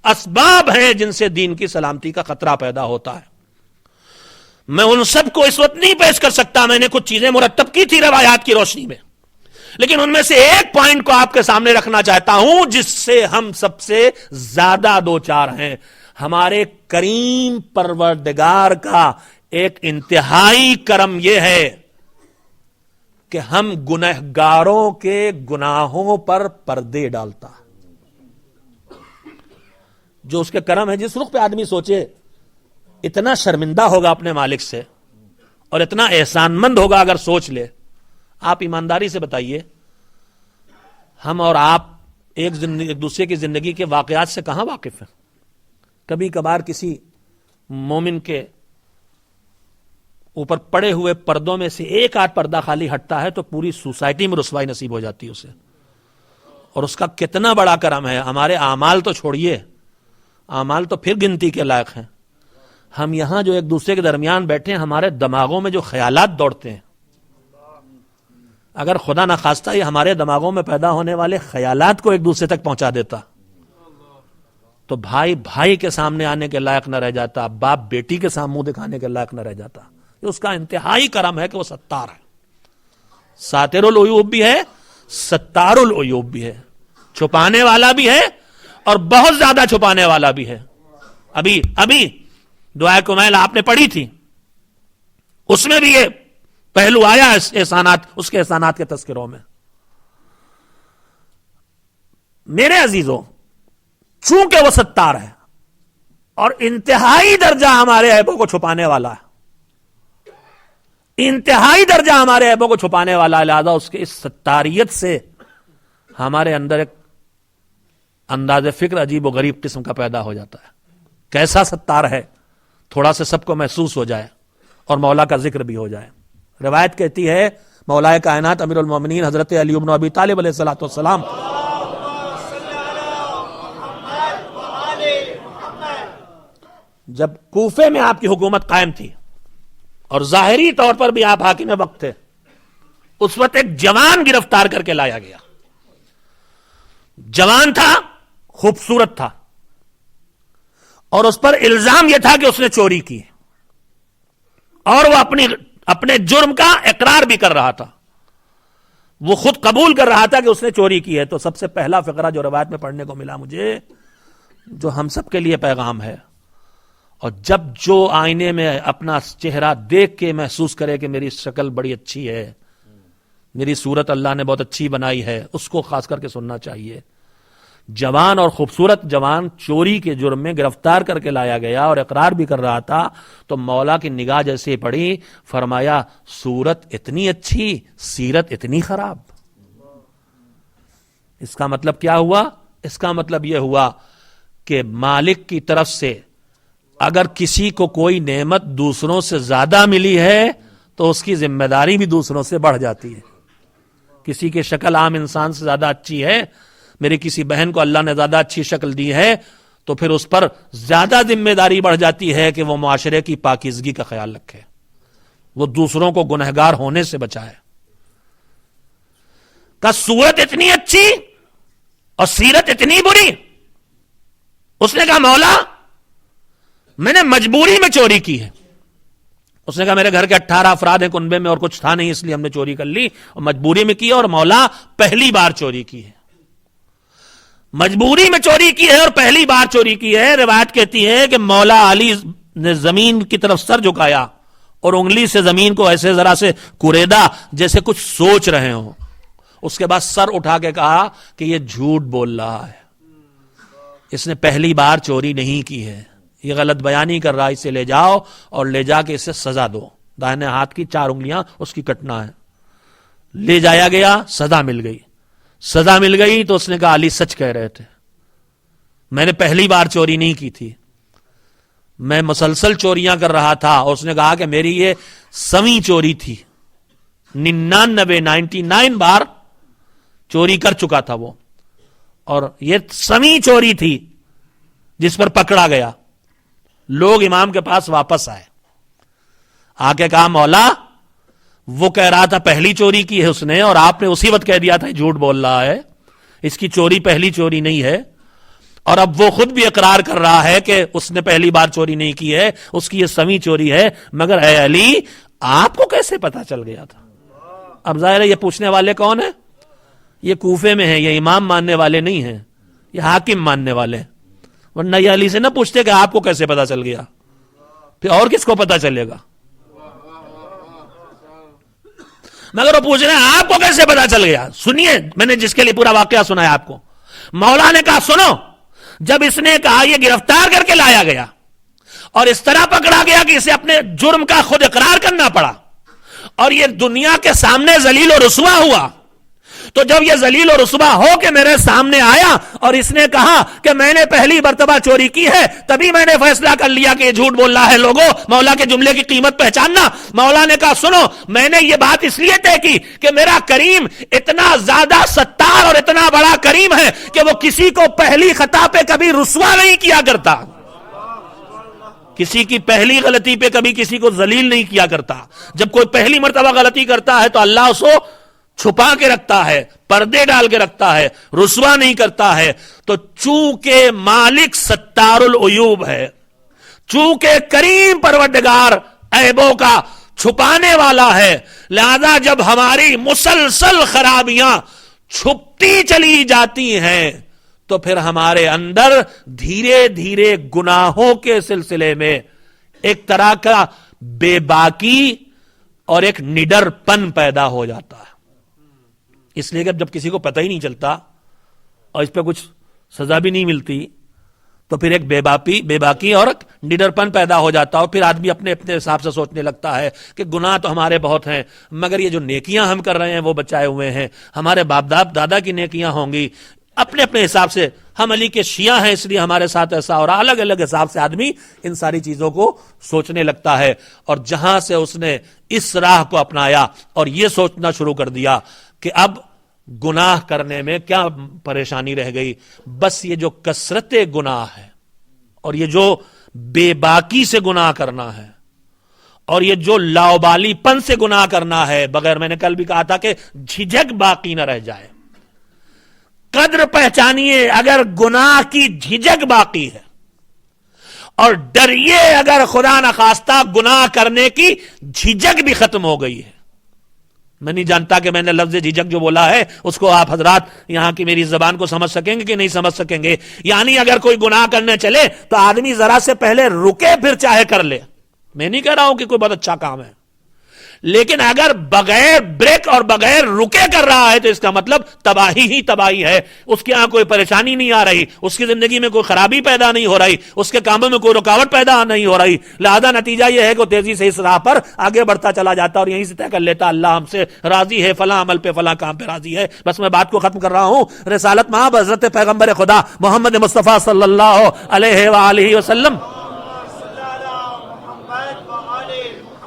اسباب ہیں جن سے دین کی سلامتی کا خطرہ پیدا ہوتا ہے. میں ان سب کو اس وقت نہیں پیش کر سکتا، میں نے کچھ چیزیں مرتب کی تھی روایات کی روشنی میں، لیکن ان میں سے ایک پوائنٹ کو آپ کے سامنے رکھنا چاہتا ہوں جس سے ہم سب سے زیادہ دوچار ہیں. ہمارے کریم پروردگار کا ایک انتہائی کرم یہ ہے کہ ہم گنہگاروں کے گناہوں پر پردے ڈالتا. جو اس کے کرم ہے، جس رخ پہ آدمی سوچے اتنا شرمندہ ہوگا اپنے مالک سے اور اتنا احسان مند ہوگا اگر سوچ لے. آپ ایمانداری سے بتائیے، ہم اور آپ ایک دوسرے کی زندگی کے واقعات سے کہاں واقف ہیں؟ کبھی کبھار کسی مومن کے اوپر پڑے ہوئے پردوں میں سے ایک آدھ پردہ خالی ہٹتا ہے تو پوری سوسائٹی میں رسوائی نصیب ہو جاتی ہے اسے. اور اس کا کتنا بڑا کرم ہے. ہمارے اعمال تو چھوڑیے، اعمال تو پھر گنتی کے لائق ہیں. ہم یہاں جو ایک دوسرے کے درمیان بیٹھے ہیں، ہمارے دماغوں میں جو خیالات دوڑتے ہیں، اگر خدا نخواستہ یہ ہمارے دماغوں میں پیدا ہونے والے خیالات کو ایک دوسرے تک پہنچا دیتا تو بھائی بھائی کے سامنے آنے کے لائق نہ رہ جاتا، باپ بیٹی کے سامنے منہ دکھانے کے لائق نہ رہ جاتا. یہ اس کا انتہائی کرم ہے کہ وہ ستار ہے. ساتر العیوب بھی ہے، ستار العیوب بھی ہے، چھپانے والا بھی ہے اور بہت زیادہ چھپانے والا بھی ہے. ابھی دعائے کمیل آپ نے پڑھی تھی، اس میں بھی یہ پہلو آیا احسانات، اس کے احسانات کے تذکروں میں. میرے عزیزوں، چونکہ وہ ستار ہے اور انتہائی درجہ ہمارے عیبوں کو چھپانے والا ہے، انتہائی درجہ ہمارے عیبوں کو چھپانے والا ہے، لہذا اس کے اس ستاریت سے ہمارے اندر ایک انداز فکر عجیب و غریب قسم کا پیدا ہو جاتا ہے. کیسا ستار ہے، تھوڑا سا سب کو محسوس ہو جائے اور مولا کا ذکر بھی ہو جائے. روایت کہتی ہے مولا کائنات امیر المومنین حضرت علی بن ابی طالب علیہ الصلوۃ والسلام جب کوفے میں آپ کی حکومت قائم تھی اور ظاہری طور پر بھی آپ حاکم وقت تھے، اس وقت ایک جوان گرفتار کر کے لایا گیا. جوان تھا، خوبصورت تھا، اور اس پر الزام یہ تھا کہ اس نے چوری کی اور وہ اپنے جرم کا اقرار بھی کر رہا تھا. وہ خود قبول کر رہا تھا کہ اس نے چوری کی ہے. تو سب سے پہلا فقرہ جو روایت میں پڑھنے کو ملا مجھے، جو ہم سب کے لیے پیغام ہے، اور جب جو آئینے میں اپنا چہرہ دیکھ کے محسوس کرے کہ میری شکل بڑی اچھی ہے، میری صورت اللہ نے بہت اچھی بنائی ہے، اس کو خاص کر کے سننا چاہیے جوان اور خوبصورت جوان چوری کے جرم میں گرفتار کر کے لایا گیا اور اقرار بھی کر رہا تھا، تو مولا کی نگاہ جیسے پڑی، فرمایا صورت اتنی اچھی، سیرت اتنی خراب۔ اس کا مطلب کیا ہوا؟ اس کا مطلب یہ ہوا کہ مالک کی طرف سے اگر کسی کو کوئی نعمت دوسروں سے زیادہ ملی ہے تو اس کی ذمہ داری بھی دوسروں سے بڑھ جاتی ہے۔ کسی کی شکل عام انسان سے زیادہ اچھی ہے، میری کسی بہن کو اللہ نے زیادہ اچھی شکل دی ہے، تو پھر اس پر زیادہ ذمہ داری بڑھ جاتی ہے کہ وہ معاشرے کی پاکیزگی کا خیال رکھے، وہ دوسروں کو گنہگار ہونے سے بچائے۔ کہ صورت اتنی اچھی اور سیرت اتنی بری۔ اس نے کہا مولا میں نے مجبوری میں چوری کی ہے۔ اس نے کہا میرے گھر کے 18 افراد ہیں کنبے میں اور کچھ تھا نہیں، اس لیے ہم نے چوری کر لی اور مجبوری میں کی، اور مولا پہلی بار چوری کی ہے، مجبوری میں چوری کی ہے اور پہلی بار چوری کی ہے۔ روایت کہتی ہے کہ مولا علی نے زمین کی طرف سر جھکایا اور انگلی سے زمین کو ایسے ذرا سے کوریدا جیسے کچھ سوچ رہے ہوں، اس کے بعد سر اٹھا کے کہا کہ یہ جھوٹ بول رہا ہے، اس نے پہلی بار چوری نہیں کی ہے، یہ غلط بیانی کر رہا ہے، اسے لے جاؤ اور لے جا کے اسے سزا دو، دائنے ہاتھ کی 4 انگلیاں اس کی کٹنا ہے۔ لے جایا گیا، سزا مل گئی۔ سزا مل گئی تو اس نے کہا علی سچ کہہ رہے تھے، میں نے پہلی بار چوری نہیں کی تھی، میں مسلسل چوریاں کر رہا تھا۔ اور اس نے کہا کہ میری یہ 7ویں چوری تھی، 99 بار چوری کر چکا تھا وہ، اور یہ 7ویں چوری تھی جس پر پکڑا گیا۔ لوگ امام کے پاس واپس آئے، آ کے کہا مولا وہ کہہ رہا تھا پہلی چوری کی ہے اس نے، اور آپ نے اسی وقت کہہ دیا تھا جھوٹ بول رہا ہے، اس کی چوری پہلی چوری نہیں ہے، اور اب وہ خود بھی اقرار کر رہا ہے کہ اس نے پہلی بار چوری نہیں کی ہے، اس کی یہ 7ویں چوری ہے، مگر اے علی آپ کو کیسے پتا چل گیا تھا؟ اب ظاہر ہے یہ پوچھنے والے کون ہیں؟ یہ کوفے میں ہیں، یہ امام ماننے والے نہیں ہیں، یہ حاکم ماننے والے ہیں، ورنہ یہ علی سے نہ پوچھتے کہ آپ کو کیسے پتا چل گیا، پھر اور کس کو پتا چلے گا؟ مگر وہ پوچھ رہے ہیں آپ کو کیسے پتا چل گیا؟ سنیے، میں نے جس کے لیے پورا واقعہ سنا ہے آپ کو۔ مولا نے کہا سنو، جب اس نے کہا یہ گرفتار کر کے لایا گیا اور اس طرح پکڑا گیا کہ اسے اپنے جرم کا خود اقرار کرنا پڑا، اور یہ دنیا کے سامنے ذلیل و رسوا ہوا، تو جب یہ ذلیل و رسوا ہو کے میرے سامنے آیا اور اس نے کہا کہ میں نے پہلی مرتبہ چوری کی ہے، تبھی میں نے فیصلہ کر لیا کہ یہ جھوٹ بول رہا ہے۔ لوگوں، مولا کے جملے کی قیمت پہچاننا۔ مولا نے کہا سنو، میں نے یہ بات اس لیے طے کی کہ میرا کریم اتنا زیادہ ستار اور اتنا بڑا کریم ہے کہ وہ کسی کو پہلی خطا پہ کبھی رسوا نہیں کیا کرتا، کسی کی پہلی غلطی پہ کبھی کسی کو ذلیل نہیں کیا کرتا۔ جب کوئی پہلی مرتبہ غلطی کرتا ہے تو اللہ اس کو چھپا کے رکھتا ہے، پردے ڈال کے رکھتا ہے، رسوا نہیں کرتا ہے۔ تو چونکہ مالک ستار العیوب ہے، چونکہ کریم پروردگار عیبوں کا چھپانے والا ہے، لہذا جب ہماری مسلسل خرابیاں چھپتی چلی جاتی ہیں تو پھر ہمارے اندر دھیرے دھیرے گناہوں کے سلسلے میں ایک طرح کا بے باکی اور ایک نڈر پن پیدا ہو جاتا ہے۔ اس لیے کہ جب کسی کو پتہ ہی نہیں چلتا اور اس پہ کچھ سزا بھی نہیں ملتی تو پھر ایک بے باکی اور نڈر پن پیدا ہو جاتا ہے، اور پھر آدمی اپنے حساب سے سوچنے لگتا ہے کہ گناہ تو ہمارے بہت ہیں، مگر یہ جو نیکیاں ہم کر رہے ہیں وہ بچائے ہوئے ہیں، ہمارے باپ دادا کی نیکیاں ہوں گی، اپنے حساب سے ہم علی کے شیعہ ہیں اس لیے ہمارے ساتھ ایسا، اور الگ الگ حساب سے آدمی ان ساری چیزوں کو سوچنے لگتا ہے۔ اور جہاں سے اس نے اس راہ کو اپنایا اور یہ سوچنا شروع کر دیا کہ اب گناہ کرنے میں کیا پریشانی رہ گئی، بس یہ جو کثرت گناہ ہے اور یہ جو بے باکی سے گناہ کرنا ہے اور یہ جو لاؤبالی پن سے گناہ کرنا ہے، بغیر، میں نے کل بھی کہا تھا کہ جھجک باقی نہ رہ جائے۔ قدر پہچانیے، اگر گناہ کی جھجک باقی ہے اور ڈریے اگر خدا نخواستہ گناہ کرنے کی جھجک بھی ختم ہو گئی ہے۔ میں نہیں جانتا کہ میں نے لفظ جھجک جو بولا ہے اس کو آپ حضرات یہاں کی میری زبان کو سمجھ سکیں گے کہ نہیں سمجھ سکیں گے۔ یعنی اگر کوئی گناہ کرنے چلے تو آدمی ذرا سے پہلے رکے پھر چاہے کر لے۔ میں نہیں کہہ رہا ہوں کہ کوئی بہت اچھا کام ہے، لیکن اگر بغیر بریک اور بغیر رکے کر رہا ہے تو اس کا مطلب تباہی ہی تباہی ہے. اس کے یہاں کوئی پریشانی نہیں آ رہی, اس کی زندگی میں کوئی خرابی پیدا نہیں ہو رہی, اس کے کاموں میں کوئی رکاوٹ پیدا نہیں ہو رہی. لہذا نتیجہ یہ ہے کہ وہ تیزی سے اس راہ پر آگے بڑھتا چلا جاتا اور یہیں سے طے کر لیتا اللہ ہم سے راضی ہے, فلاں عمل پہ فلاں کام پہ راضی ہے. بس میں بات کو ختم کر رہا ہوں. رسالت مآب حضرت پیغمبر خدا محمد مصطفیٰ صلی اللہ علیہ وآلہ وسلم,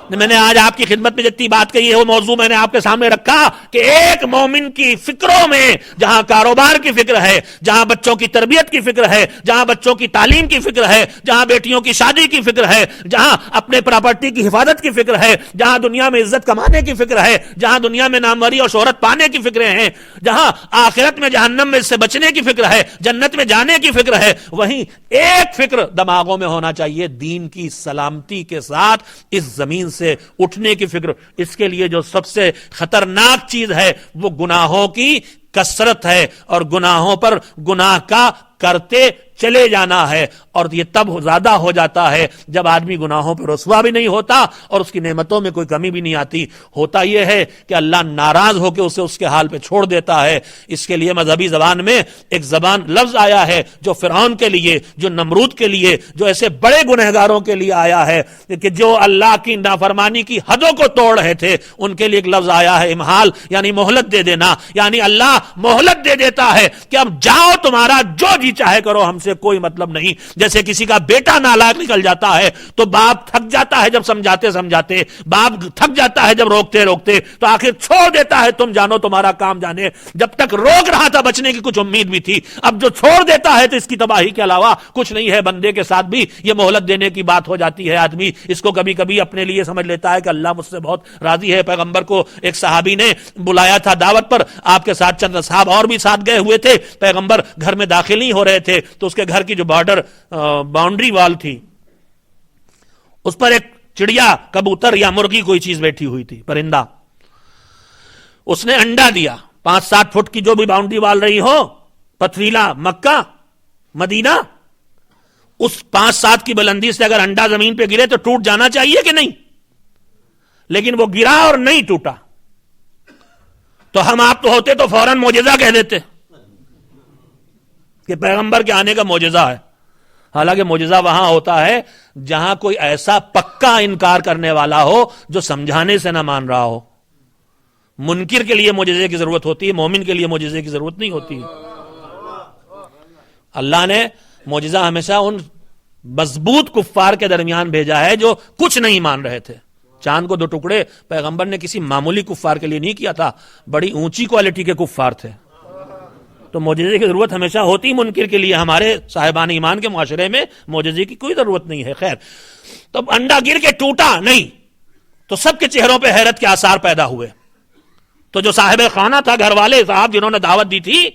میں نے آج آپ کی خدمت میں جتنی بات کہی ہے وہ موضوع میں نے آپ کے سامنے رکھا کہ ایک مومن کی فکروں میں جہاں کاروبار کی فکر ہے, جہاں بچوں کی تربیت کی فکر ہے, جہاں بچوں کی تعلیم کی فکر ہے, جہاں بیٹیوں کی شادی کی فکر ہے, جہاں اپنے پراپرٹی کی حفاظت کی فکر ہے, جہاں دنیا میں عزت کمانے کی فکر ہے, جہاں دنیا میں ناموری اور شہرت پانے کی فکریں ہیں, جہاں آخرت میں جہنم میں سے بچنے کی فکر ہے, جنت میں جانے کی فکر ہے, وہیں ایک فکر دماغوں میں ہونا چاہیے دین کی سلامتی کے ساتھ اس زمین سے اٹھنے کی فکر. اس کے لیے جو سب سے خطرناک چیز ہے وہ گناہوں کی کثرت ہے اور گناہوں پر گناہ کا کرتے چلے جانا ہے. اور یہ تب زیادہ ہو جاتا ہے جب آدمی گناہوں پر رسوا بھی نہیں ہوتا اور اس کی نعمتوں میں کوئی کمی بھی نہیں آتی. ہوتا یہ ہے کہ اللہ ناراض ہو کے اسے اس کے حال پہ چھوڑ دیتا ہے. اس کے لیے مذہبی زبان میں ایک زبان لفظ آیا ہے جو فرعون کے لیے, جو نمرود کے لیے, جو ایسے بڑے گنہگاروں کے لیے آیا ہے کہ جو اللہ کی نافرمانی کی حدوں کو توڑ رہے تھے, ان کے لیے ایک لفظ آیا ہے امحال, یعنی مہلت دے دینا. یعنی اللہ مہلت دے دیتا ہے کہ اب جاؤ, تمہارا جو جی چاہے کرو, ہم سے کوئی مطلب نہیں. جیسے کسی کا بیٹا نالائق نکل جاتا ہے تو باپ تھک جاتا ہے جب سمجھاتے سمجھاتے, باپ تھک جاتا ہے جب روکتے روکتے, تو آخر چھوڑ دیتا ہے تم جانو تمہارا کام جانے. جب تک روک رہا تھا بچنے کی کچھ امید بھی تھی, اب جو چھوڑ دیتا ہے تو اس کی تباہی کے علاوہ کچھ نہیں ہے. بندے کے ساتھ بھی یہ مہلت دینے کی بات ہو جاتی ہے. آدمی اس کو کبھی کبھی اپنے لیے سمجھ لیتا ہے کہ اللہ مجھ سے بہت راضی ہے. پیغمبر کو ایک صحابی نے بلایا تھا دعوت پر, آپ کے ساتھ چند صحابہ اور بھی ساتھ گئے ہوئے تھے. پیغمبر گھر میں داخل نہیں ہو رہے تھے تو اس کے گھر کی جو باؤنڈری وال تھی اس پر ایک چڑیا, کبوتر یا مرغی کوئی چیز بیٹھی ہوئی تھی, پرندہ. اس نے انڈا دیا. 5-7 فٹ کی جو بھی باؤنڈری وال رہی ہو, پتھریلا مکہ مدینہ, اس 5-7 کی بلندی سے اگر انڈا زمین پہ گرے تو ٹوٹ جانا چاہیے کہ نہیں؟ لیکن وہ گرا اور نہیں ٹوٹا. تو ہم آپ تو ہوتے تو فوراً معجزہ کہہ دیتے کہ پیغمبر کے آنے کا معجزہ ہے. حالانکہ معجزہ وہاں ہوتا ہے جہاں کوئی ایسا پکا انکار کرنے والا ہو جو سمجھانے سے نہ مان رہا ہو. منکر کے لیے معجزے کی ضرورت ہوتی ہے, مومن کے لیے معجزے کی ضرورت نہیں ہوتی. اللہ نے معجزہ ہمیشہ ان مضبوط کفار کے درمیان بھیجا ہے جو کچھ نہیں مان رہے تھے. چاند کو 2 ٹکڑے پیغمبر نے کسی معمولی کفار کے لیے نہیں کیا تھا, بڑی اونچی کوالٹی کے کفار تھے. تو معجزے کی ضرورت ہمیشہ ہوتی منکر کے لیے. ہمارے صاحبان ایمان کے معاشرے میں معجزے کی کوئی ضرورت نہیں ہے. خیر, تو انڈا گر کے ٹوٹا نہیں تو سب کے چہروں پہ حیرت کے آثار پیدا ہوئے. تو جو صاحب خانہ تھا, گھر والے صاحب جنہوں نے دعوت دی تھی,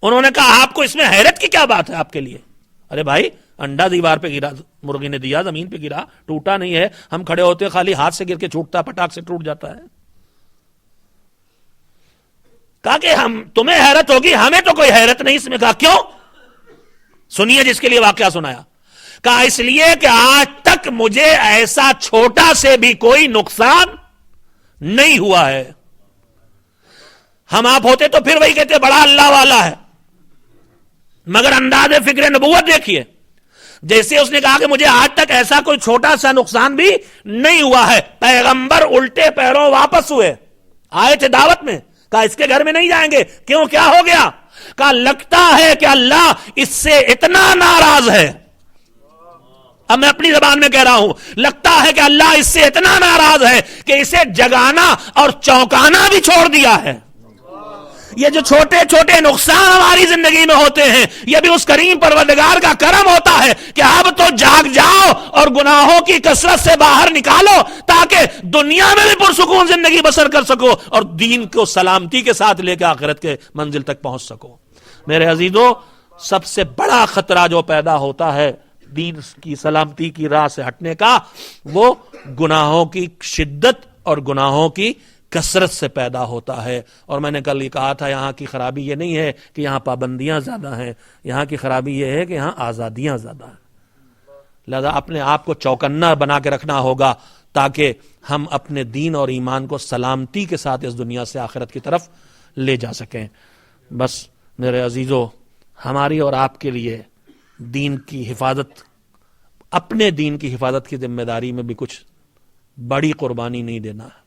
انہوں نے کہا آپ کو اس میں حیرت کی کیا بات ہے آپ کے لیے؟ ارے بھائی, انڈا دیوار پہ گرا, مرغی نے دیا, زمین پہ گرا, ٹوٹا نہیں ہے. ہم کھڑے ہوتے خالی ہاتھ سے گر کے چھوٹتا, پٹاخ سے ٹوٹ جاتا ہے. کہا کہ ہم تمہیں حیرت ہوگی, ہمیں تو کوئی حیرت نہیں. اس میں کہا کیوں؟ سنیے جس کے لیے واقعہ سنایا. کہا اس لیے کہ آج تک مجھے ایسا چھوٹا سے بھی کوئی نقصان نہیں ہوا ہے. ہم آپ ہوتے تو پھر وہی کہتے بڑا اللہ والا ہے, مگر انداز فکر نبوت دیکھیے. جیسے اس نے کہا کہ مجھے آج تک ایسا کوئی چھوٹا سا نقصان بھی نہیں ہوا ہے, پیغمبر الٹے پیروں واپس ہوئے. آئے تھے دعوت میں, کہا اس کے گھر میں نہیں جائیں گے. کیوں, کیا ہو گیا؟ کہا لگتا ہے کہ اللہ اس سے اتنا ناراض ہے. اب میں اپنی زبان میں کہہ رہا ہوں, لگتا ہے کہ اللہ اس سے اتنا ناراض ہے کہ اسے جگانا اور چونکانا بھی چھوڑ دیا ہے. یہ جو چھوٹے چھوٹے نقصان ہماری زندگی میں ہوتے ہیں, یہ بھی اس کریم پروردگار کا کرم ہوتا ہے کہ اب تو جاگ جاؤ اور گناہوں کی کثرت سے باہر نکالو تاکہ دنیا میں بھی پرسکون زندگی بسر کر سکو اور دین کو سلامتی کے ساتھ لے کے آخرت کے منزل تک پہنچ سکو. میرے عزیزو, سب سے بڑا خطرہ جو پیدا ہوتا ہے دین کی سلامتی کی راہ سے ہٹنے کا, وہ گناہوں کی شدت اور گناہوں کی کثرت سے پیدا ہوتا ہے. اور میں نے کل یہ کہا تھا, یہاں کی خرابی یہ نہیں ہے کہ یہاں پابندیاں زیادہ ہیں, یہاں کی خرابی یہ ہے کہ یہاں آزادیاں زیادہ ہیں. لہذا اپنے آپ کو چوکنا بنا کے رکھنا ہوگا تاکہ ہم اپنے دین اور ایمان کو سلامتی کے ساتھ اس دنیا سے آخرت کی طرف لے جا سکیں. بس میرے عزیزو، ہماری اور آپ کے لیے دین کی حفاظت، اپنے دین کی حفاظت کی ذمہ داری میں بھی کچھ بڑی قربانی نہیں دینا ہے.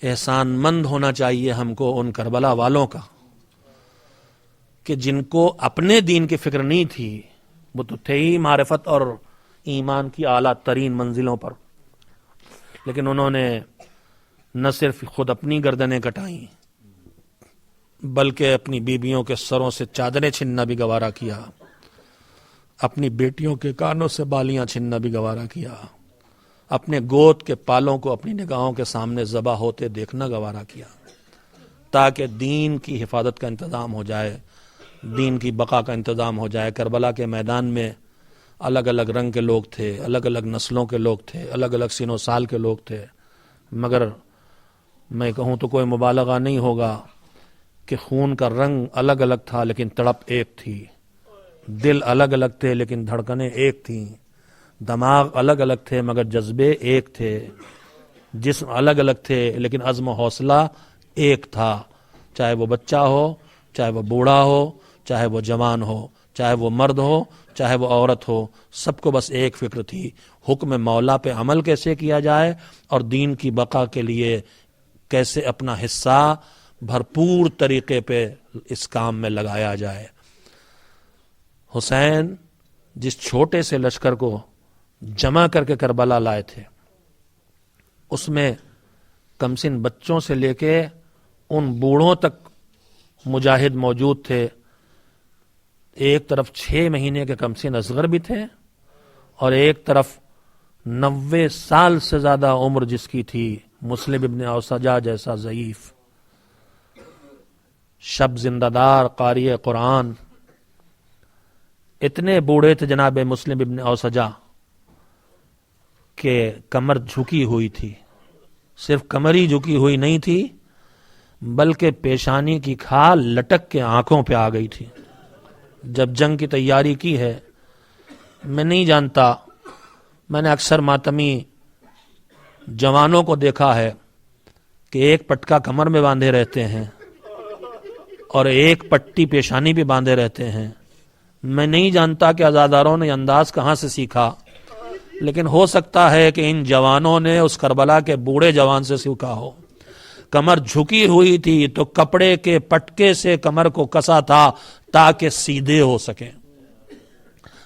احسان مند ہونا چاہیے ہم کو ان کربلا والوں کا کہ جن کو اپنے دین کی فکر نہیں تھی، وہ تو تھے ہی معرفت اور ایمان کی اعلیٰ ترین منزلوں پر، لیکن انہوں نے نہ صرف خود اپنی گردنیں کٹائیں بلکہ اپنی بیویوں کے سروں سے چادریں چھننا بھی گوارا کیا، اپنی بیٹیوں کے کانوں سے بالیاں چھننا بھی گوارا کیا، اپنے گود کے پالوں کو اپنی نگاہوں کے سامنے ذبح ہوتے دیکھنا گوارا کیا، تاکہ دین کی حفاظت کا انتظام ہو جائے، دین کی بقا کا انتظام ہو جائے. کربلا کے میدان میں الگ الگ رنگ کے لوگ تھے، الگ الگ نسلوں کے لوگ تھے، الگ الگ سن و سال کے لوگ تھے، مگر میں کہوں تو کوئی مبالغہ نہیں ہوگا کہ خون کا رنگ الگ الگ تھا لیکن تڑپ ایک تھی، دل الگ الگ تھے لیکن دھڑکنیں ایک تھیں، دماغ الگ الگ تھے مگر جذبے ایک تھے، جسم الگ الگ تھے لیکن عزم و حوصلہ ایک تھا. چاہے وہ بچہ ہو، چاہے وہ بوڑھا ہو، چاہے وہ جوان ہو، چاہے وہ مرد ہو، چاہے وہ عورت ہو، سب کو بس ایک فکر تھی، حکم مولا پہ عمل کیسے کیا جائے اور دین کی بقا کے لیے کیسے اپنا حصہ بھرپور طریقے پہ اس کام میں لگایا جائے. حسین جس چھوٹے سے لشکر کو جمع کر کے کربلا لائے تھے، اس میں کمسن بچوں سے لے کے ان بوڑھوں تک مجاہد موجود تھے. ایک طرف 6 مہینے کے کمسن اصغر بھی تھے اور ایک طرف 90 سال سے زیادہ عمر جس کی تھی مسلم ابن اوسجا جیسا ضعیف، شب زندہ دار قاری قرآن. اتنے بوڑھے تھے جناب مسلم ابن اوسجا کہ کمر جھکی ہوئی تھی، صرف کمر ہی جھکی ہوئی نہیں تھی بلکہ پیشانی کی کھال لٹک کے آنکھوں پہ آ گئی تھی. جب جنگ کی تیاری کی ہے، میں نہیں جانتا، میں نے اکثر ماتمی جوانوں کو دیکھا ہے کہ ایک پٹکا کمر میں باندھے رہتے ہیں اور ایک پٹی پیشانی بھی باندھے رہتے ہیں. میں نہیں جانتا کہ عزاداروں نے انداز کہاں سے سیکھا، لیکن ہو سکتا ہے کہ ان جوانوں نے اس کربلا کے بوڑھے جوان سے سیکھا ہو. کمر جھکی ہوئی تھی تو کپڑے کے پٹکے سے کمر کو کسا تھا تاکہ سیدھے ہو سکیں،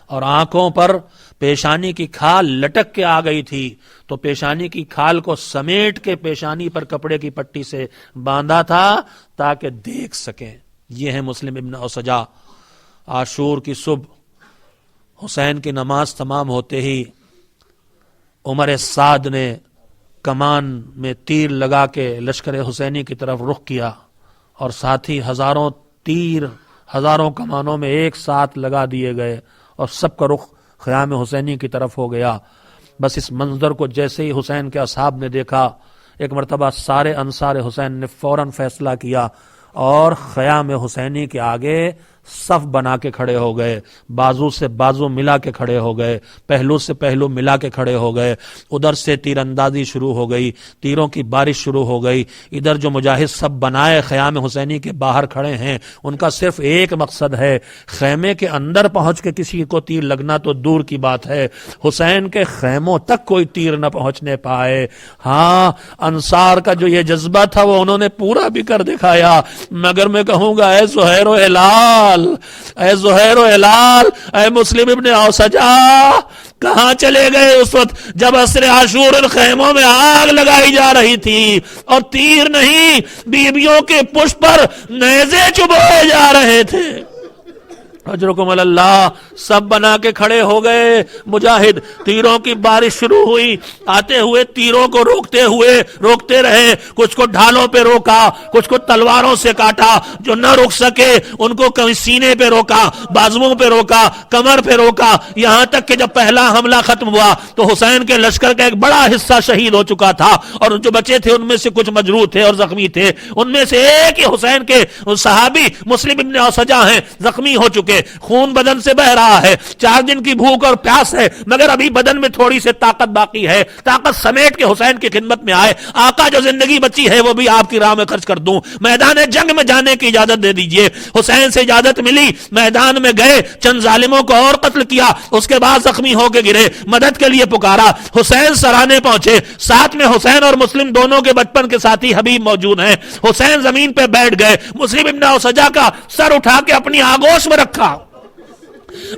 اور آنکھوں پر پیشانی کی کھال لٹک کے آ گئی تھی تو پیشانی کی کھال کو سمیٹ کے پیشانی پر کپڑے کی پٹی سے باندھا تھا تاکہ دیکھ سکیں. یہ ہے مسلم ابن اوسجا. عاشور کی صبح حسین کی نماز تمام ہوتے ہی عمر سعد نے کمان میں تیر لگا کے لشکر حسینی کی طرف رخ کیا اور ساتھ ہی ہزاروں تیر ہزاروں کمانوں میں ایک ساتھ لگا دیے گئے اور سب کا رخ خیام حسینی کی طرف ہو گیا. بس اس منظر کو جیسے ہی حسین کے اصحاب نے دیکھا، ایک مرتبہ سارے انصار حسین نے فوراً فیصلہ کیا اور خیام حسینی کے آگے صف بنا کے کھڑے ہو گئے، بازو سے بازو ملا کے کھڑے ہو گئے، پہلو سے پہلو ملا کے کھڑے ہو گئے. ادھر سے تیر اندازی شروع ہو گئی، تیروں کی بارش شروع ہو گئی. ادھر جو مجاہد سب بنائے خیام حسینی کے باہر کھڑے ہیں، ان کا صرف ایک مقصد ہے، خیمے کے اندر پہنچ کے کسی کو تیر لگنا تو دور کی بات ہے، حسین کے خیموں تک کوئی تیر نہ پہنچنے پائے. ہاں، انصار کا جو یہ جذبہ تھا وہ انہوں نے پورا بھی کر دکھایا. مگر میں کہوں گا اے زہیر و ہلال، اے زہیر و ہلال، اے مسلم ابن اوسجا، کہاں چلے گئے اس وقت جب عصر عاشور ان خیموں میں آگ لگائی جا رہی تھی اور تیر نہیں، بیویوں کے پشت پر نیزے چبوئے جا رہے تھے. اجرکم اللہ، سب بنا کے کھڑے ہو گئے مجاہد. تیروں کی بارش شروع ہوئی، آتے ہوئے تیروں کو روکتے رہے، کچھ کو ڈھالوں پہ روکا، کچھ کو تلواروں سے کاٹا، جو نہ رک سکے ان کو کہیں سینے پہ روکا، بازوؤں پہ روکا، کمر پہ روکا، یہاں تک کہ جب پہلا حملہ ختم ہوا تو حسین کے لشکر کا ایک بڑا حصہ شہید ہو چکا تھا اور جو بچے تھے ان میں سے کچھ مجروح تھے اور زخمی تھے. ان میں سے ایک ہی حسین کے صحابی مسلم ابن اوسجا ہیں، زخمی ہو چکے، خون بدن سے بہ رہا رہا ہے, 4 دن کی بھوک اور پیاس ہے, مگر ابھی بدن میں تھوڑی سی طاقت باقی ہے, طاقت سمیٹ کے حسین کی خدمت میں آئے. آقا جو زندگی بچی ہے وہ بھی آپ کی راہ میں خرچ کر دوں, میدان جنگ میں جانے کی اجازت دے دیجئے. حسین سے اجازت ملی, میدان میں گئے, چند ظالموں کو اور قتل کیا, اس کے بعد زخمی ہو کے گرے, مدد کے لیے پکارا. حسین سرانے پہنچے, ساتھ میں حسین اور مسلم دونوں کے بچپن کے ساتھی حبیب موجود ہیں. حسین زمین پہ بیٹھ گئے, مسلم ابن اوسجا کا سر اٹھا کے اپنی آغوش میں رکھا,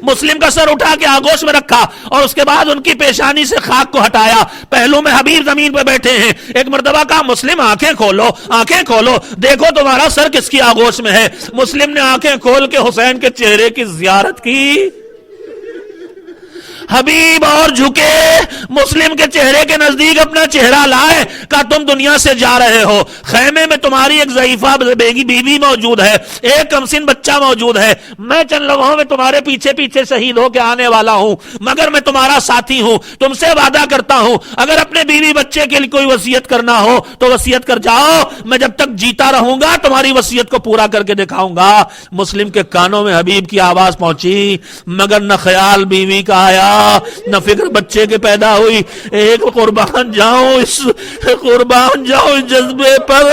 مسلم کا سر اٹھا کے آغوش میں رکھا, اور اس کے بعد ان کی پیشانی سے خاک کو ہٹایا. پہلو میں حبیب زمین پہ بیٹھے ہیں. ایک مرتبہ کہا, مسلم آنکھیں کھولو, آنکھیں کھولو, دیکھو تمہارا سر کس کی آغوش میں ہے. مسلم نے آنکھیں کھول کے حسین کے چہرے کی زیارت کی. حبیب اور جھکے, مسلم کے چہرے کے نزدیک اپنا چہرہ لائے, کہا تم دنیا سے جا رہے ہو, خیمے میں تمہاری ایک ضعیفہ بیوی موجود ہے, ایک کمسن بچہ موجود ہے, میں چند لمحوں میں تمہارے پیچھے پیچھے شہید ہو کے آنے والا ہوں, مگر میں تمہارا ساتھی ہوں, تم سے وعدہ کرتا ہوں اگر اپنے بیوی بچے کے لیے کوئی وصیت کرنا ہو تو وصیت کر جاؤ, میں جب تک جیتا رہوں گا تمہاری وصیت کو پورا کر کے دکھاؤں گا. مسلم کے کانوں میں حبیب کی آواز پہنچی, مگر نہ خیال بیوی کا آیا نہ فکر بچے کے پیدا ہوئی. ایک قربان جاؤں اس جذبے پر.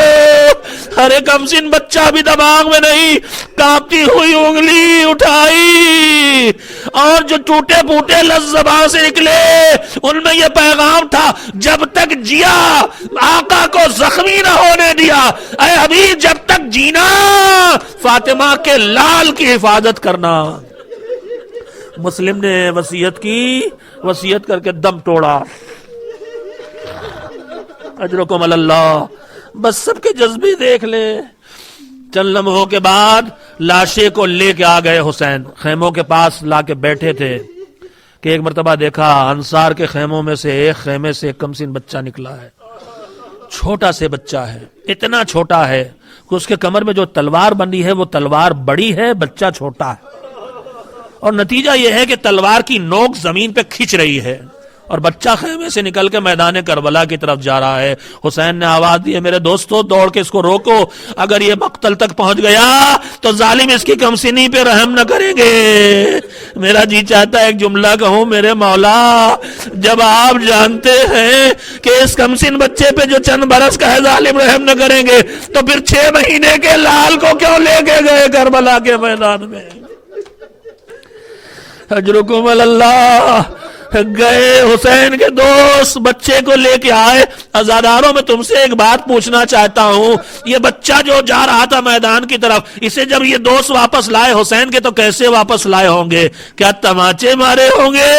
ہر ایک کمسن بچہ بھی دماغ میں نہیں, کانپتی ہوئی انگلی اٹھائی, اور جو ٹوٹے پھوٹے لفظ زبان سے نکلے ان میں یہ پیغام تھا, جب تک جیا آقا کو زخمی نہ ہونے دیا, اے حبیب جب تک جینا فاطمہ کے لال کی حفاظت کرنا. مسلم نے وصیت کی, وصیت کر کے دم توڑا. اجرکم اللہ. بس سب کے جذبے دیکھ لیں. چند لمحوں کے بعد لاشے کو لے کے آ گئے. حسین خیموں کے پاس لا کے بیٹھے تھے کہ ایک مرتبہ دیکھا انصار کے خیموں میں سے ایک خیمے سے ایک کمسن بچہ نکلا ہے, چھوٹا سے بچہ ہے, اتنا چھوٹا ہے کہ اس کے کمر میں جو تلوار بندھی ہے وہ تلوار بڑی ہے, بچہ چھوٹا ہے, اور نتیجہ یہ ہے کہ تلوار کی نوک زمین پہ کھینچ رہی ہے, اور بچہ خیمے سے نکل کے میدان کربلا کی طرف جا رہا ہے. حسین نے آواز دی, میرے دوستو دوڑ کے اس کو روکو, اگر یہ مقتل تک پہنچ گیا تو ظالم اس کی کمسنی پہ رحم نہ کریں گے. میرا جی چاہتا ہے ایک جملہ کہوں, میرے مولا جب آپ جانتے ہیں کہ اس کمسن بچے پہ جو چند برس کا ہے ظالم رحم نہ کریں گے, تو پھر 6 مہینے کے لال کو کیوں لے کے گئے کربلا کے میدان میں. اجرکم اللہ. گئے حسین کے دوست بچے کو لے کے آئے. عزاداروں میں تم سے ایک بات پوچھنا چاہتا ہوں, یہ بچہ جو جا رہا تھا میدان کی طرف, اسے جب یہ دوست واپس لائے حسین کے تو کیسے واپس لائے ہوں گے؟ کیا تماچے مارے ہوں گے؟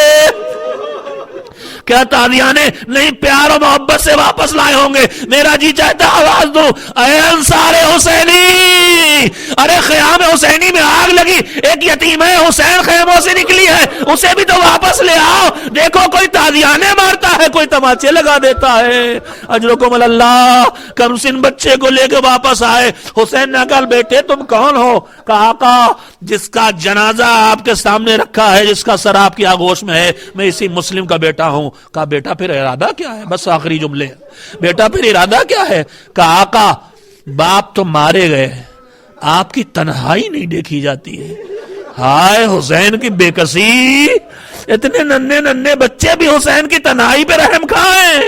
کیا تالیانے نہیں, پیار و محبت سے واپس لائے ہوں گے؟ میرا جی چاہتا آواز دو, اے انصار حسینی, ارے خیام حسینی میں آگ لگی, ایک یتیم ہے حسین خیموں سے نکلی ہے, اسے بھی تو واپس لے آؤ. دیکھو کوئی تالیانے مارتا ہے, کوئی تماچے لگا دیتا ہے. اجرکم اللہ. کمسن بچے کو لے کے واپس آئے. حسین نے کہا بیٹے تم کون ہو؟ کہا آقا جس کا جنازہ آپ کے سامنے رکھا ہے, جس کا سر آپ کی آغوش میں ہے, میں اسی مسلم کا بیٹا ہوں. کہا بیٹا پھر ارادہ کیا ہے؟ بس آخری جملے, بیٹا پھر ارادہ کیا ہے؟ کہا آقا باپ تو مارے گئے, آپ کی تنہائی نہیں دیکھی جاتی ہے. ہائے حسین کی بے کسی, اتنے ننھے ننھے بچے بھی حسین کی تنہائی پہ رحم کھائیں.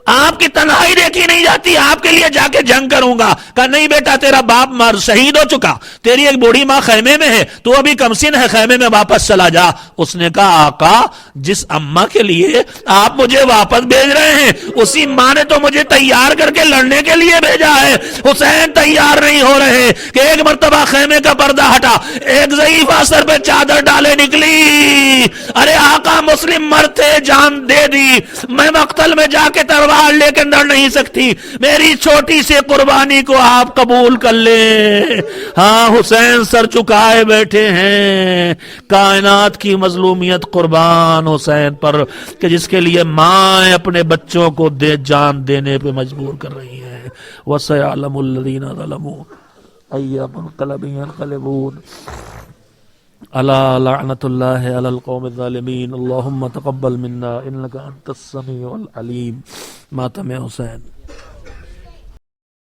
آپ کی تنہائی دیکھی نہیں جاتی, آپ کے لیے جا کے جنگ کروں گا. کہا نہیں بیٹا تیرا باپ مر شہید ہو چکا, تیری ایک بوڑھی ماں خیمے میں ہے, تو ابھی کمسن ہے, خیمے میں واپس چلا جا. اس نے کہا آقا جس اماں کے لیے آپ مجھے واپس بھیج رہے ہیں اسی ماں نے تو مجھے تیار کر کے لڑنے کے لیے بھیجا ہے. حسین تیار نہیں ہو رہے کہ ایک مرتبہ خیمے کا پردہ ہٹا, ایک ضعیفہ سر پہ چادر ڈالے نکلی. ارے آقا مسلم مرتے جان دے دی, میں مقتل میں جا کے تلوار لے کے لڑ نہیں سکتی, میری چھوٹی سی قربانی کو آپ قبول کر لیں. ہاں حسین سر چکائے بیٹھے ہیں, کائنات کی مظلومیت قربان حسین پر کہ جس کے لیے ماں اپنے بچوں کو جان دینے پہ مجبور کر رہی ہے. وَسَيَعْلَمُ الَّذِينَ ظَلَمُوا أَيَّ مُنقَلَبٍ يَنقَلِبُونَ. الا لعنت اللہ علی القوم الظالمین. اللہم تقبل منا انک انت السمیع العلیم. ماتم حسین.